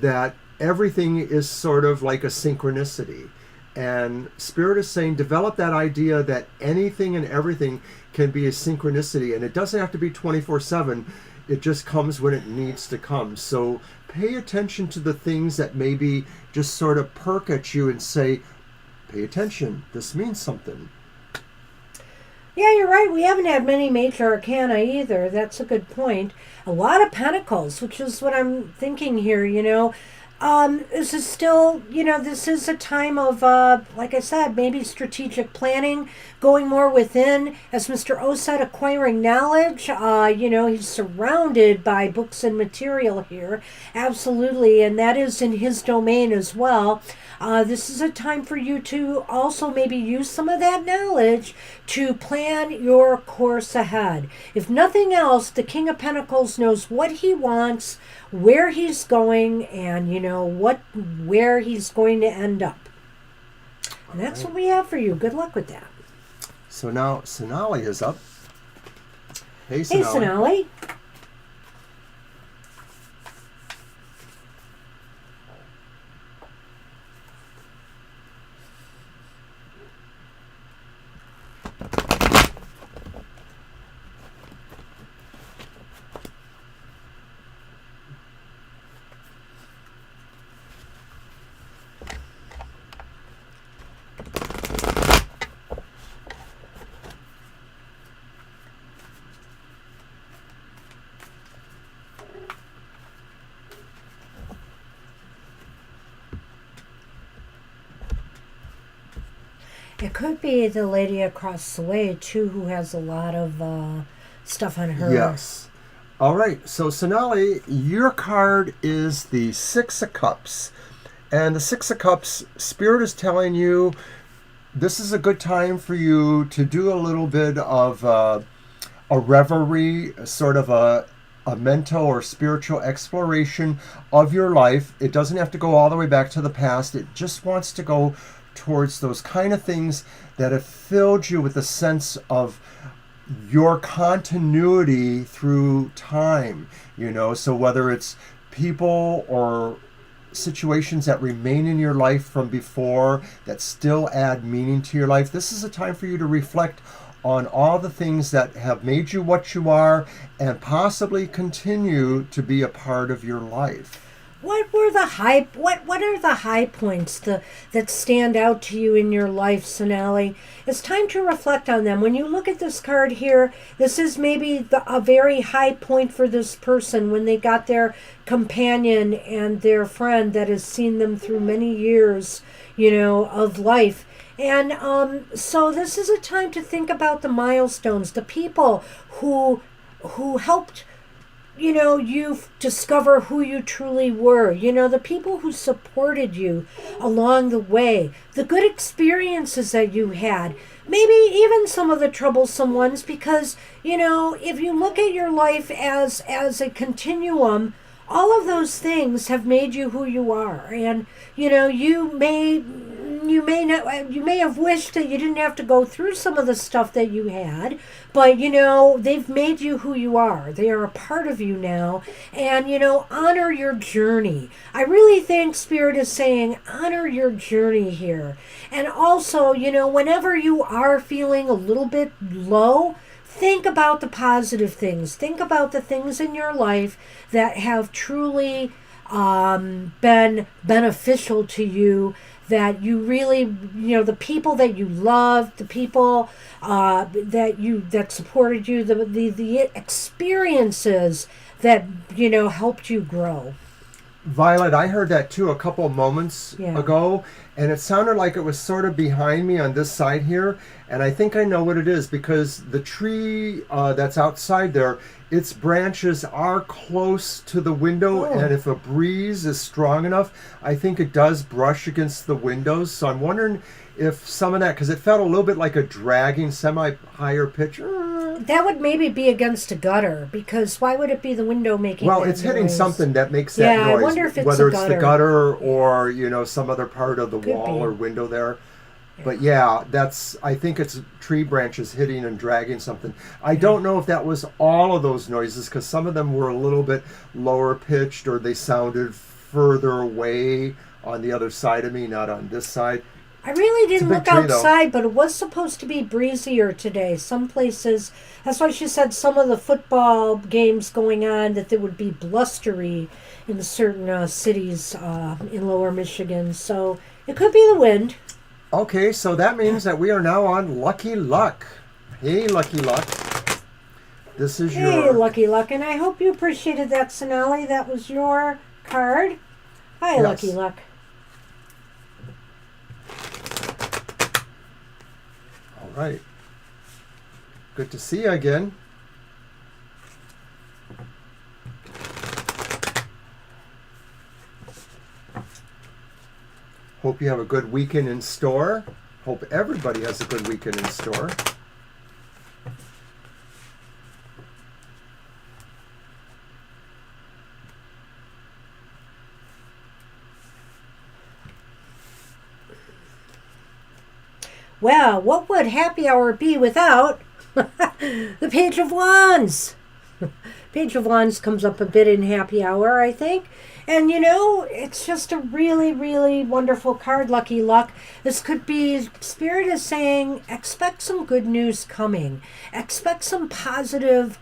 that everything is sort of like a synchronicity. And Spirit is saying develop that idea that anything and everything can be a synchronicity, and it doesn't have to be 24/7. It just comes when it needs to come. So pay attention to the things that maybe just sort of perk at you and say, pay attention, this means something. Yeah, you're right. We haven't had many major arcana either. That's a good point. A lot of pentacles, which is what I'm thinking here, This is still, this is a time of, like I said, maybe strategic planning, going more within. As Mr. O said, acquiring knowledge. He's surrounded by books and material here. Absolutely. And that is in his domain as well. This is a time for you to also maybe use some of that knowledge to plan your course ahead. If nothing else, the King of Pentacles knows what he wants, where he's going, and where he's going to end up. And that's what we have for you. Good luck with that. So now Sonali is up. Hey, Hey, Sonali. It could be the lady across the way, too, who has a lot of stuff on her. Yes. All right. So, Sonali, your card is the Six of Cups. And the Six of Cups, Spirit is telling you this is a good time for you to do a little bit of a reverie, sort of a mental or spiritual exploration of your life. It doesn't have to go all the way back to the past. It just wants to go towards those kind of things that have filled you with a sense of your continuity through time, so whether it's people or situations that remain in your life from before that still add meaning to your life, this is a time for you to reflect on all the things that have made you what you are and possibly continue to be a part of your life. What are the high points that stand out to you in your life, Sonali? It's time to reflect on them. When you look at this card here, this is maybe a very high point for this person when they got their companion and their friend that has seen them through many years, of life. And so this is a time to think about the milestones, the people who helped you discover who you truly were. The people who supported you along the way, the good experiences that you had, maybe even some of the troublesome ones, because, if you look at your life as a continuum, all of those things have made you who you are. And, you may have wished that you didn't have to go through some of the stuff that you had, but they've made you who you are. They are a part of you now, and honor your journey. I really think Spirit is saying honor your journey here. And also, whenever you are feeling a little bit low, think about the positive things. Think about the things in your life that have truly been beneficial to you, that you really, the people that you loved, the people that supported you, the experiences that, helped you grow. Violet, I heard that too a couple of moments ago, and it sounded like it was sort of behind me on this side here, and I think I know what it is because the tree that's outside there, its branches are close to the window, and if a breeze is strong enough, I think it does brush against the windows. So I'm wondering if some of that, because it felt a little bit like a dragging semi-higher pitch. That would maybe be against a gutter, because why would it be the window making Well, that it's hitting noise? something that makes that Yeah, noise. I wonder if it's whether a it's the gutter. gutter or, some other part of the Could wall be. or window there. But yeah, I think it's tree branches hitting and dragging something. I don't know if that was all of those noises, because some of them were a little bit lower pitched, or they sounded further away on the other side of me, not on this side. I really didn't big look tree, though. outside, but it was supposed to be breezier today. Some places, that's why she said some of the football games going on, that they would be blustery in certain cities in lower Michigan. So it could be the wind. Okay, so that means that we are now on Lucky Luck. Hey, Lucky Luck. This is Hey, your... Lucky Luck, and I hope you appreciated that, Sonali. That was your card. Hi, Yes. Lucky Luck. All right. Good to see you again. Hope you have a good weekend in store. Hope everybody has a good weekend in store. Well, what would happy hour be without the Page of Wands? Page of Wands comes up a bit in happy hour, I think. And it's just a really, really wonderful card, Lucky Luck. This could be, Spirit is saying, expect some good news coming. Expect some positive,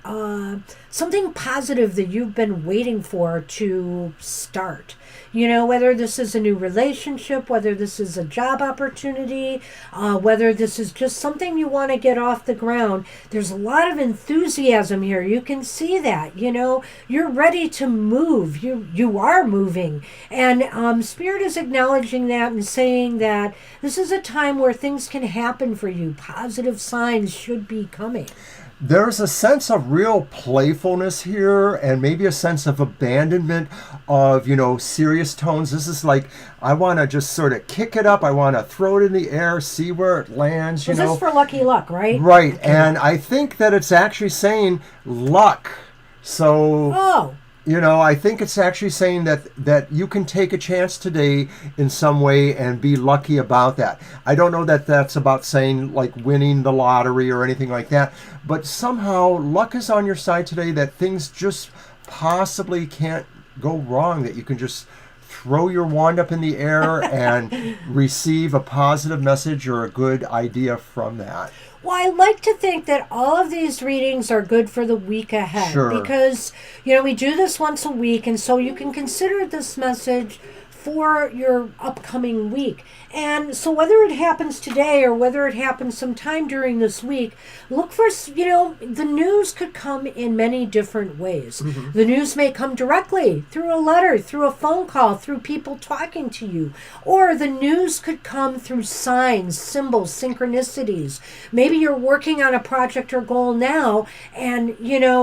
something positive that you've been waiting for to start. Whether this is a new relationship, whether this is a job opportunity, whether this is just something you want to get off the ground. There's a lot of enthusiasm here. You can see that, you're ready to move. You are moving. And Spirit is acknowledging that and saying that this is a time where things can happen for you. Positive signs should be coming. There's a sense of real playfulness here, and maybe a sense of abandonment of, serious tones. This is like, I want to just sort of kick it up. I want to throw it in the air, see where it lands, This is for Lucky Luck, right? Right, and I think that it's actually saying luck. So... Oh. I think it's actually saying that you can take a chance today in some way and be lucky about that. I don't know that that's about saying like winning the lottery or anything like that, but somehow luck is on your side today, that things just possibly can't go wrong, that you can just throw your wand up in the air and receive a positive message or a good idea from that. Well, I like to think that all of these readings are good for the week ahead. Sure. Because, we do this once a week, and so you can consider this message for your upcoming week. And so whether it happens today or whether it happens sometime during this week, look for, the news could come in many different ways. Mm-hmm. The news may come directly through a letter, through a phone call, through people talking to you. Or the news could come through signs, symbols, synchronicities. Maybe you're working on a project or goal now and,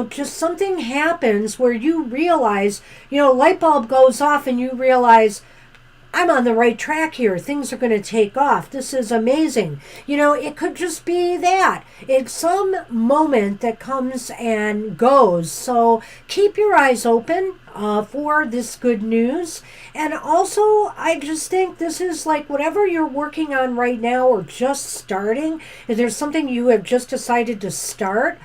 just something happens where you realize, light bulb goes off and you realize, I'm on the right track here. Things are going to take off. This is amazing. It could just be that. It's some moment that comes and goes. So keep your eyes open for this good news. And also, I just think this is like whatever you're working on right now or just starting, if there's something you have just decided to start,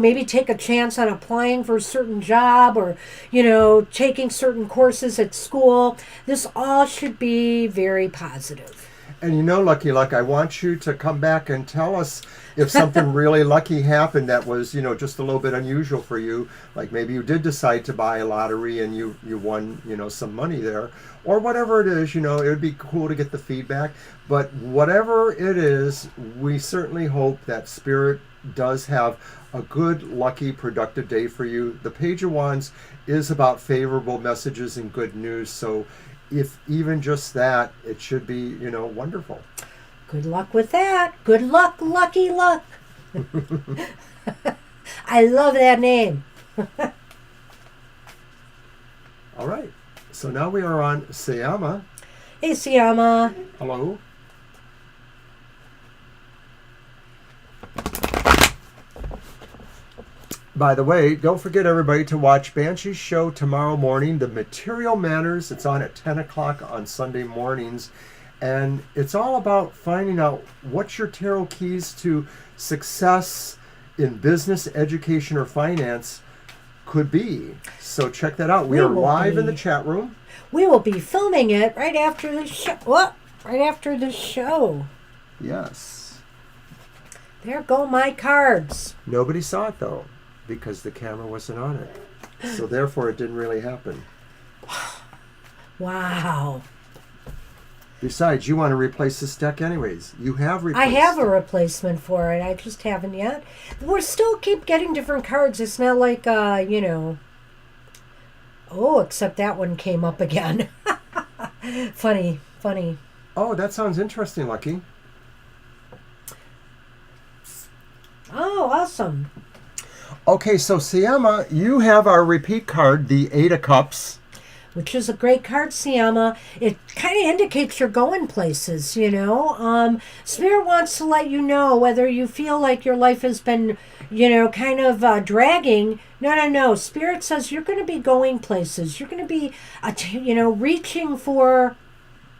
maybe take a chance on applying for a certain job or, taking certain courses at school. This all should be very positive. And Lucky Luck, I want you to come back and tell us if something really lucky happened that was, just a little bit unusual for you. Like maybe you did decide to buy a lottery and you won, some money there. Or whatever it is, it would be cool to get the feedback. But whatever it is, we certainly hope that Spirit does have a good, lucky, productive day for you. The Page of Wands is about favorable messages and good news. So if even just that, it should be, wonderful. Good luck with that. Good luck, Lucky Luck. I love that name. All right. So now we are on Sayama. Hey, Siama. Hello. By the way, don't forget, everybody, to watch Banshee's show tomorrow morning, The Material Manners. It's on at 10 o'clock on Sunday mornings. And it's all about finding out what's your tarot keys to success in business, education, or finance could be. So check that out. We are live in the chat room. We will be filming it right after the show. What? Right after the show. Yes. There go my cards. Nobody saw it, though, because the camera wasn't on it. So therefore, it didn't really happen. Wow. Besides, you want to replace this deck anyways. You have replaced I have it. a replacement for it. I just haven't yet. We're still keep getting different cards. It's not like, Oh, except that one came up again. Funny. Oh, that sounds interesting, Lucky. Oh, awesome. Okay, so Siama, you have our repeat card, the Eight of Cups. Which is a great card, Siama. It kind of indicates you're going places, Spirit wants to let you know whether you feel like your life has been, kind of dragging. No. Spirit says you're going to be going places. You're going to be, reaching for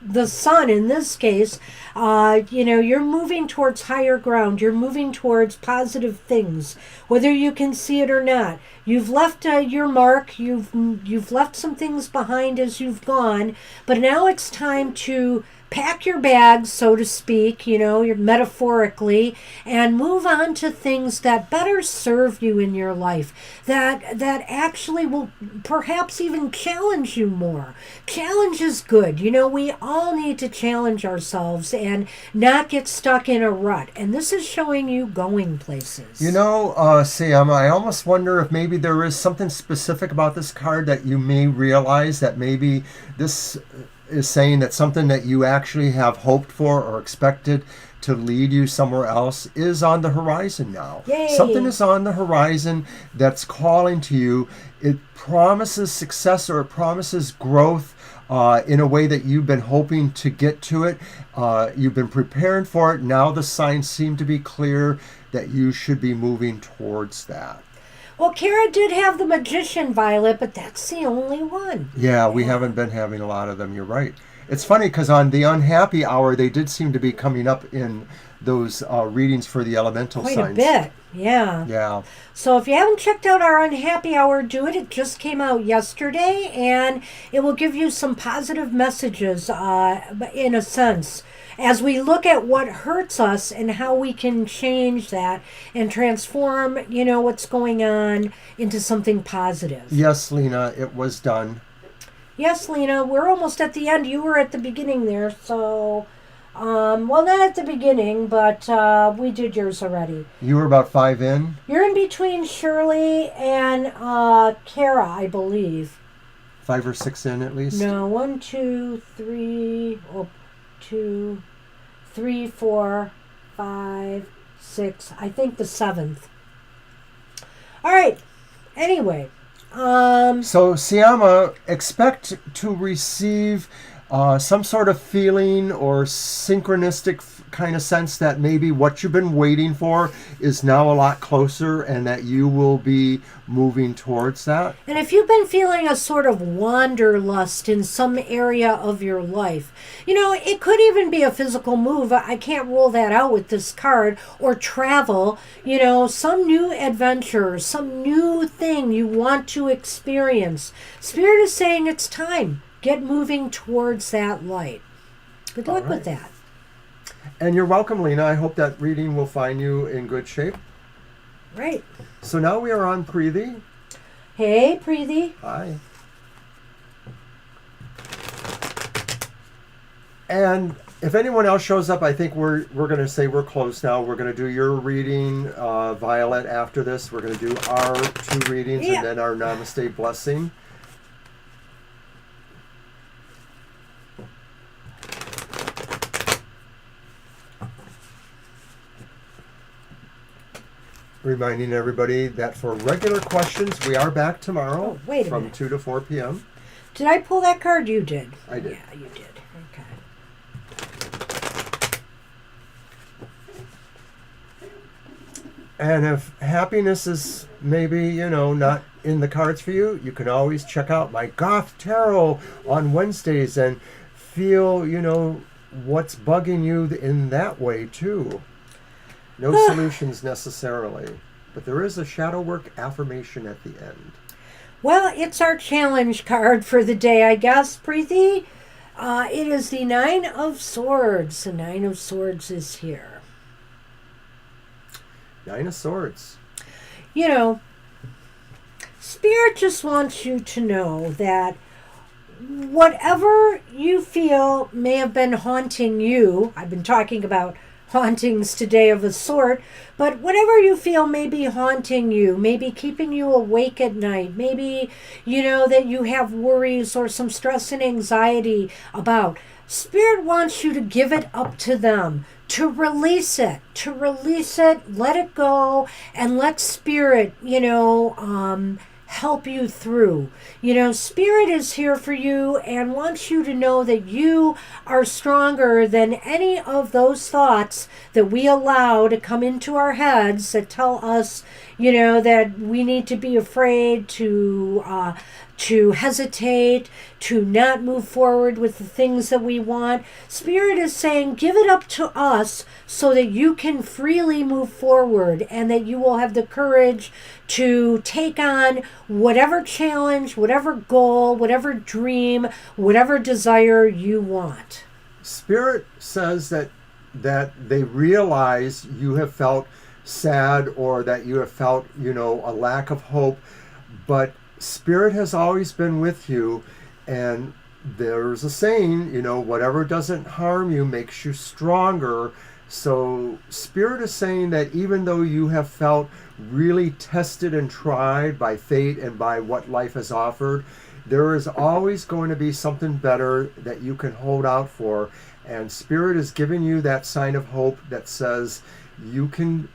the sun in this case. You're moving towards higher ground. You're moving towards positive things, whether you can see it or not. You've left your mark. You've left some things behind as you've gone, but now it's time to pack your bags, so to speak, metaphorically, and move on to things that better serve you in your life, that actually will perhaps even challenge you more. Challenge is good. We all need to challenge ourselves and not get stuck in a rut. And this is showing you going places. Sam, I almost wonder if maybe there is something specific about this card that you may realize that maybe this is saying that something that you actually have hoped for or expected to lead you somewhere else is on the horizon now. Yay. Something is on the horizon that's calling to you. It promises success, or it promises growth in a way that you've been hoping to get to it. You've been preparing for it. Now the signs seem to be clear that you should be moving towards that. Well, Kara did have the Magician, Violet, but that's the only one. Yeah, we haven't been having a lot of them. You're right. It's funny because on the Unhappy Hour, they did seem to be coming up in those readings for the elemental signs. Quite a bit, yeah. Yeah. So if you haven't checked out our Unhappy Hour, do it. It just came out yesterday, and it will give you some positive messages, in a sense, as we look at what hurts us and how we can change that and transform, what's going on into something positive. Yes, Lena, it was done. Yes, Lena, we're almost at the end. You were at the beginning there, so... well, not at the beginning, but we did yours already. You were about 5 in? You're in between Shirley and Kara, I believe. 5 or 6 in, at least? No, 1, 2, 3, 2, 3, 4, 5, 6. I think the 7th. All right. Anyway. So, Siama, expect to receive some sort of feeling or synchronistic kind of sense that maybe what you've been waiting for is now a lot closer, and that you will be moving towards that. And if you've been feeling a sort of wanderlust in some area of your life, it could even be a physical move. I can't rule that out with this card. Or travel, some new adventure, some new thing you want to experience. Spirit is saying it's time. Get moving towards that light. Good luck with that. And you're welcome, Lena. I hope that reading will find you in good shape. Right. So now we are on Preethi. Hey, Preethi. Hi. And if anyone else shows up, I think we're going to say we're closed now. We're going to do your reading, Violet, after this. We're going to do our 2 readings and then our Namaste blessing. reminding everybody that for regular questions, we are back tomorrow wait a from minute. 2 to 4 p.m. Did I pull that card? You did. I did. Yeah, you did. Okay. And if happiness is maybe, not in the cards for you, you can always check out my Goth Tarot on Wednesdays and feel, what's bugging you in that way too. No solutions necessarily, but there is a shadow work affirmation at the end. Well, it's our challenge card for the day, I guess, Preeti. It is the Nine of Swords. The Nine of Swords is here. Nine of Swords. Spirit just wants you to know that whatever you feel may have been haunting you, I've been talking about hauntings today of a sort, but whatever you feel may be haunting you, maybe keeping you awake at night, maybe, that you have worries or some stress and anxiety about, Spirit wants you to give it up to them, to release it, let it go, and let Spirit, help you through. Spirit is here for you and wants you to know that you are stronger than any of those thoughts that we allow to come into our heads that tell us, that we need to be afraid, to hesitate, to not move forward with the things that we want. Spirit is saying, give it up to us so that you can freely move forward and that you will have the courage to take on whatever challenge, whatever goal, whatever dream, whatever desire you want. Spirit says that they realize you have felt sad or that you have felt, a lack of hope, but Spirit has always been with you, and there's a saying, whatever doesn't harm you makes you stronger. So Spirit is saying that even though you have felt really tested and tried by fate and by what life has offered, there is always going to be something better that you can hold out for. And Spirit is giving you that sign of hope that says you can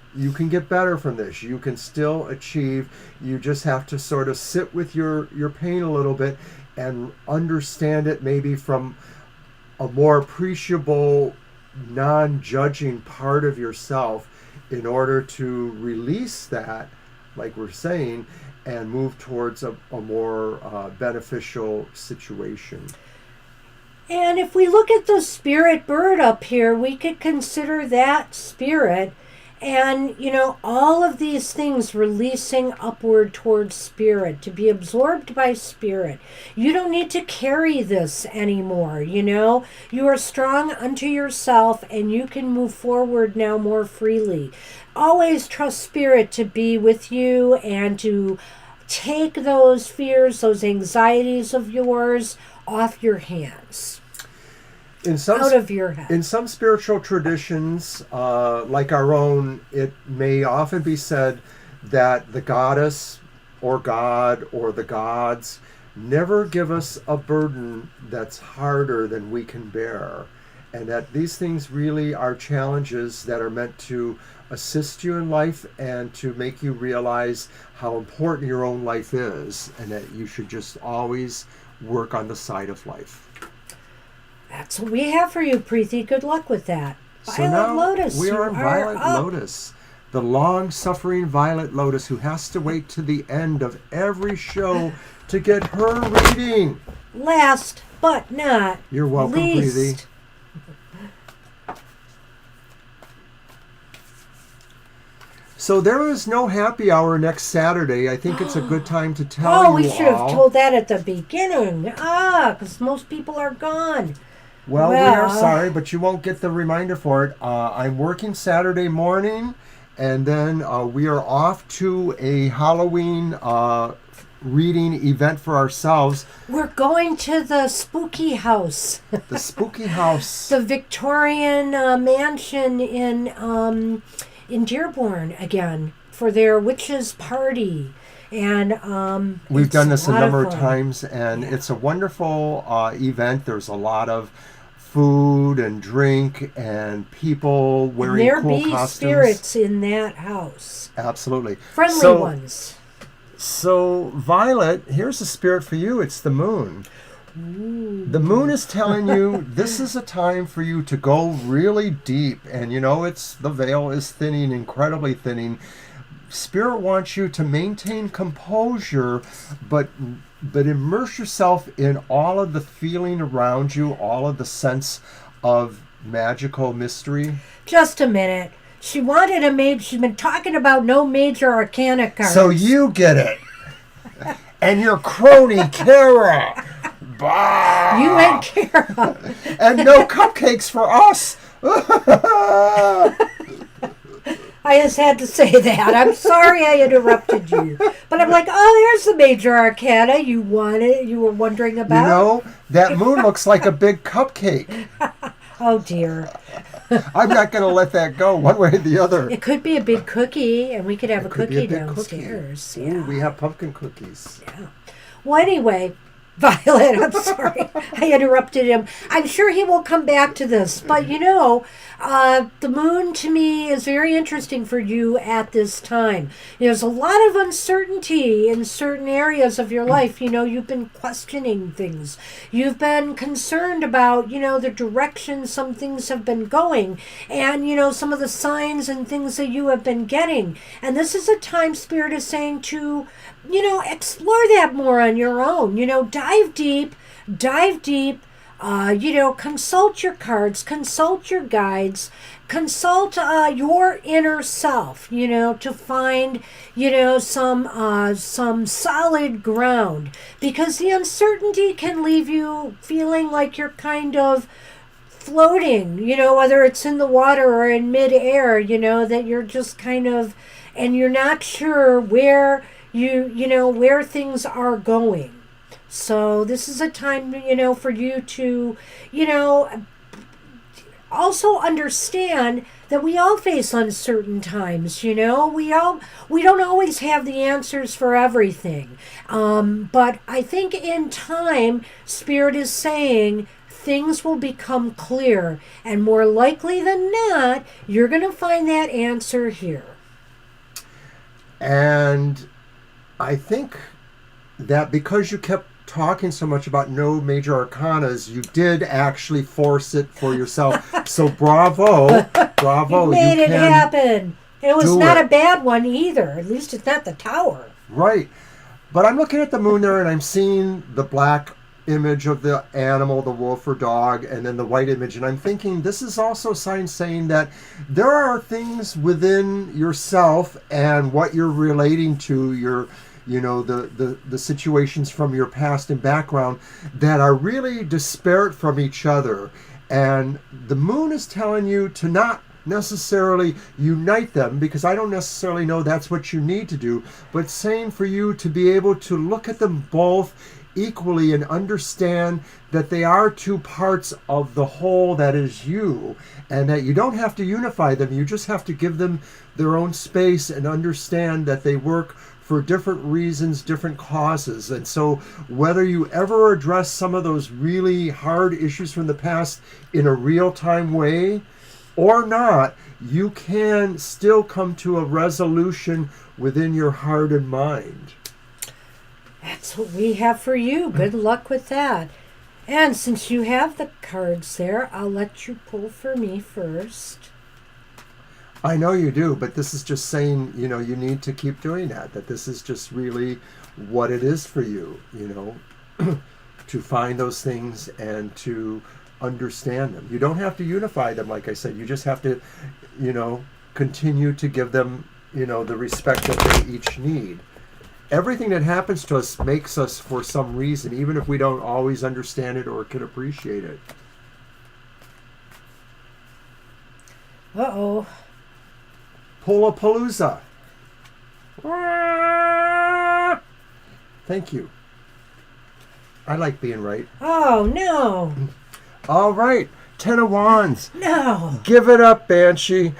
get better from this. You can still achieve. You just have to sort of sit with your pain a little bit and understand it maybe from a more appreciable, non-judging part of yourself in order to release that, like we're saying, and move towards a more beneficial situation. And if we look at the spirit bird up here, we could consider that spirit and, all of these things releasing upward towards Spirit, to be absorbed by Spirit. You don't need to carry this anymore, You are strong unto yourself and you can move forward now more freely. Always trust Spirit to be with you and to take those fears, those anxieties of yours off your hands. Out of your head. In some spiritual traditions, like our own, it may often be said that the goddess or God or the gods never give us a burden that's harder than we can bear. And that these things really are challenges that are meant to assist you in life and to make you realize how important your own life is, and that you should just always work on the side of life. That's what we have for you, Preeti. Good luck with that. So now we are on Violet Lotus, the long-suffering Violet Lotus who has to wait to the end of every show to get her reading. Last but not You're welcome, least. Preeti. So there is no happy hour next Saturday. I think it's a good time to tell you all. We should have told that at the beginning. Because most people are gone. Well, we are sorry, but you won't get the reminder for it. I'm working Saturday morning, and then we are off to a Halloween reading event for ourselves. We're going to the spooky house. The spooky house. The Victorian mansion in Dearborn again for their witches' party. And we've done this a number of times, and it's a wonderful event. There's a lot of food and drink and people wearing There cool be costumes. spirits in that house. Absolutely. Friendly ones. So, Violet, here's a spirit for you. It's the moon. Ooh. The moon is telling you this is a time for you to go really deep. And the veil is thinning, incredibly thinning. Spirit wants you to maintain composure, but immerse yourself in all of the feeling around you, all of the sense of magical mystery. Just a minute. She wanted a mage. She's been talking about no major arcana cards. So you get it. And your crony, Kara. Bah! You and Kara. And no cupcakes for us. I just had to say that. I'm sorry I interrupted you. But I'm like, oh, there's the major arcana you were wondering about. That moon looks like a big cupcake. Oh, dear. I'm not going to let that go one way or the other. It could be a big cookie, and we could have a Could be cookie a big downstairs. cookie. Yeah. Ooh, we have pumpkin cookies. Yeah. Well, anyway, Violet, I'm sorry I interrupted him. I'm sure he will come back to this. But, the moon to me is very interesting for you at this time. There's a lot of uncertainty in certain areas of your life. You've been questioning things. You've been concerned about, the direction some things have been going and, some of the signs and things that you have been getting. And this is a time Spirit is saying to, explore that more on your own. Dive deep. Consult your cards, consult your guides, consult your inner self, to find, some solid ground. Because the uncertainty can leave you feeling like you're kind of floating, whether it's in the water or in midair, that you're just kind of, and you're not sure where where things are going. So this is a time, for you to, also understand that we all face uncertain times, we don't always have the answers for everything. But I think in time, Spirit is saying things will become clear, and more likely than not, you're going to find that answer here. And I think that because you kept talking so much about no major arcanas, you did actually force it for yourself. So bravo. You made it happen. It was not a bad one either. At least it's not the tower. Right. But I'm looking at the moon there and I'm seeing the black image of the animal, the wolf or dog, and then the white image. And I'm thinking this is also a sign saying that there are things within yourself and what you're relating to, your the situations from your past and background that are really disparate from each other. And the moon is telling you to not necessarily unite them, because I don't necessarily know that's what you need to do, but saying for you to be able to look at them both equally and understand that they are two parts of the whole that is you, and that you don't have to unify them. You just have to give them their own space and understand that they work for different reasons, different causes. And so whether you ever address some of those really hard issues from the past in a real-time way or not, you can still come to a resolution within your heart and mind. That's what we have for you. Good luck with that. And since you have the cards there, I'll let you pull for me first. I know you do, but this is just saying, you need to keep doing that this is just really what it is for you, to find those things and to understand them. You don't have to unify them, like I said. You just have to, continue to give them, the respect that they each need. Everything that happens to us makes us for some reason, even if we don't always understand it or can appreciate it. Uh-oh. Pullapalooza. Thank you. I like being right. Oh, no. All right. 10 of Wands. No. Give it up, Banshee.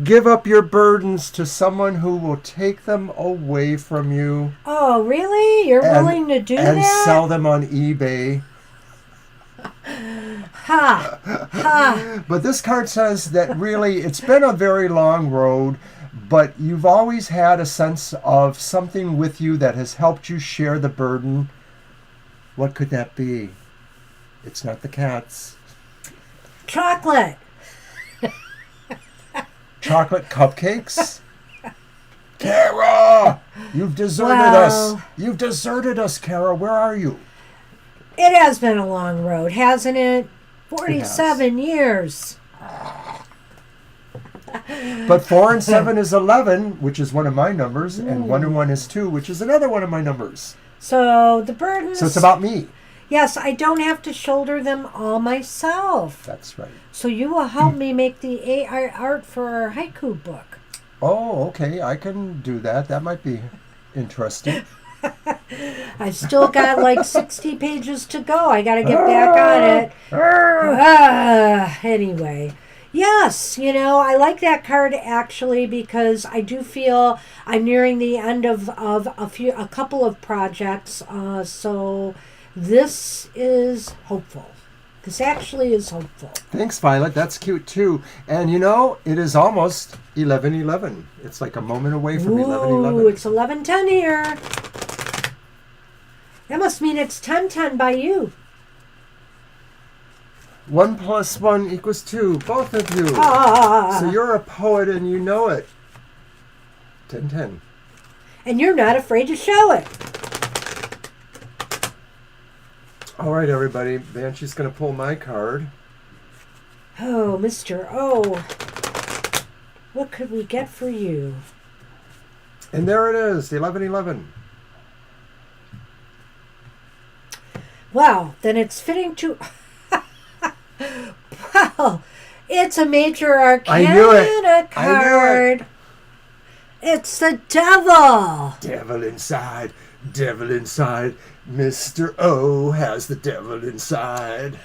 Give up your burdens to someone who will take them away from you. Oh, really? You're willing to do that? And sell them on eBay. Ha! Ha! But this card says that really it's been a very long road, but you've always had a sense of something with you that has helped you share the burden. What could that be? It's not the cats. Chocolate! Chocolate cupcakes? Kara! You've deserted us. You've deserted us, Kara. Where are you? It has been a long road, hasn't it? 47 years. But 4 and 7 is 11, which is one of my numbers, and 1 and 1 is 2, which is another one of my numbers. So the burdens... So it's about me. Yes, I don't have to shoulder them all myself. That's right. So you will help me make the AI art for our haiku book. Oh, okay. I can do that. That might be interesting. I still got like 60 pages to go. I got to get back on it. Anyway, yes, I like that card actually because I do feel I'm nearing the end of a couple of projects. So this is hopeful. This actually is hopeful. Thanks, Violet. That's cute too. And it is almost 11:11. It's like a moment away from 11:11. Ooh, it's 11:10 here. That must mean it's 10:10 by you. 1 + 1 = 2. Both of you. So you're a poet and you know it. 10:10. And you're not afraid to show it. All right, everybody. Banshee's going to pull my card. Oh, Mr. O. What could we get for you? And there it is, 11:11. Well, then it's fitting to... Well, it's a major arcana card. I knew it. It's the devil. Devil inside. Devil inside. Mr. O has the devil inside.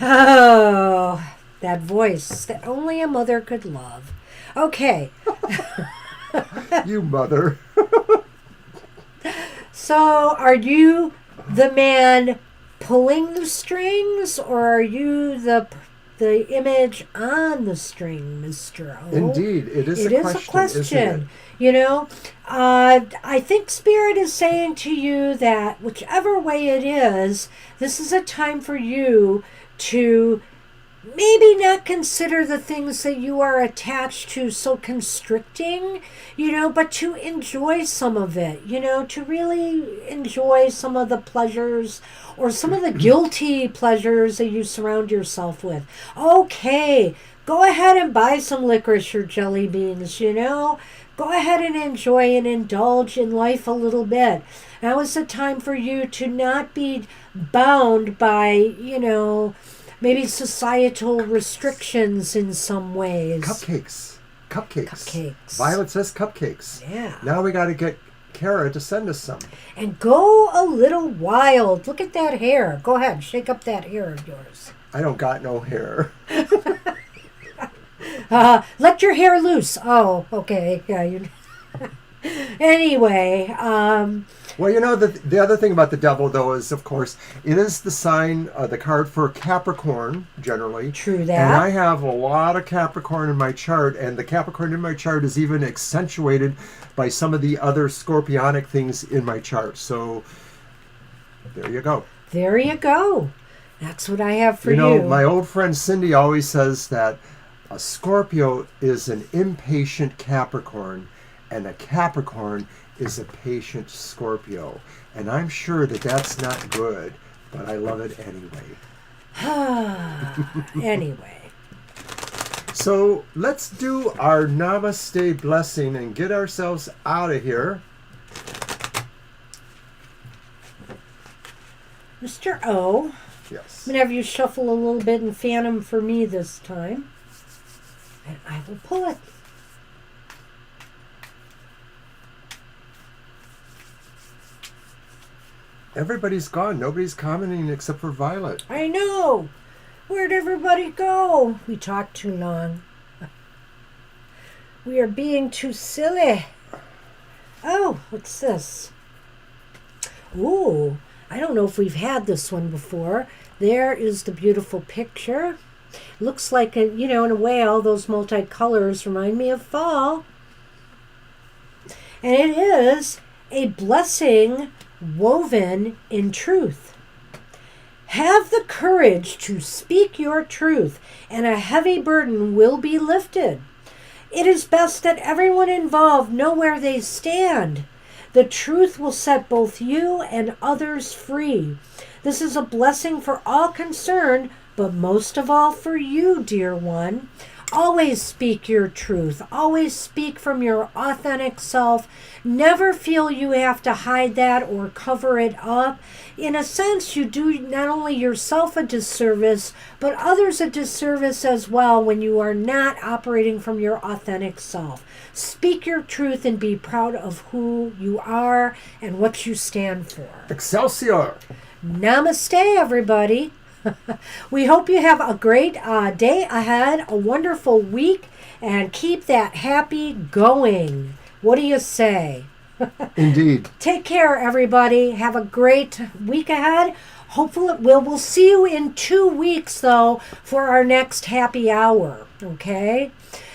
Oh, that voice that only a mother could love. Okay. You mother. So, are you the man pulling the strings, or are you the image on the string, Mr. O? Indeed, it is a question. Isn't it? I think Spirit is saying to you that whichever way it is, this is a time for you to maybe not consider the things that you are attached to so constricting, but to enjoy some of it, to really enjoy some of the pleasures or some of the guilty pleasures that you surround yourself with. Okay, go ahead and buy some licorice or jelly beans, Go ahead and enjoy and indulge in life a little bit. Now is the time for you to not be bound by, maybe societal restrictions in some ways. Cupcakes. Cupcakes. Violet says cupcakes. Yeah. Now we got to get Kara to send us some. And go a little wild. Look at that hair. Go ahead, shake up that hair of yours. I don't got no hair. Let your hair loose. Oh, okay. Yeah. Anyway. Well, the other thing about the devil, though, is, of course, it is the sign, the card for Capricorn, generally. True that. And I have a lot of Capricorn in my chart, and the Capricorn in my chart is even accentuated by some of the other scorpionic things in my chart. So, there you go. There you go. That's what I have for you. My old friend Cindy always says that a Scorpio is an impatient Capricorn, and a Capricorn is a patient Scorpio. And I'm sure that that's not good, but I love it anyway. Anyway. So let's do our Namaste blessing and get ourselves out of here. Mr. O. Yes. I'm going to have you shuffle a little bit and fan them for me this time. And I will pull it. Everybody's gone. Nobody's commenting except for Violet. I know. Where'd everybody go? We talked too long. We are being too silly. Oh, what's this? Ooh, I don't know if we've had this one before. There is the beautiful picture. Looks like, in a way, all those multicolors remind me of fall. And it is a blessing woven in truth. Have the courage to speak your truth, and a heavy burden will be lifted. It is best that everyone involved know where they stand. The truth will set both you and others free. This is a blessing for all concerned, but most of all for you, dear one. Always speak your truth. Always speak from your authentic self. Never feel you have to hide that or cover it up. In a sense, you do not only yourself a disservice, but others a disservice as well when you are not operating from your authentic self. Speak your truth and be proud of who you are and what you stand for. Excelsior! Namaste, everybody. We hope you have a great day ahead, a wonderful week, and keep that happy going. What do you say? Indeed. Take care, everybody. Have a great week ahead. Hopefully, we'll see you in 2 weeks, though, for our next happy hour. Okay?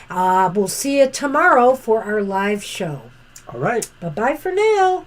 We'll see you tomorrow for our live show. All right. Bye-bye for now.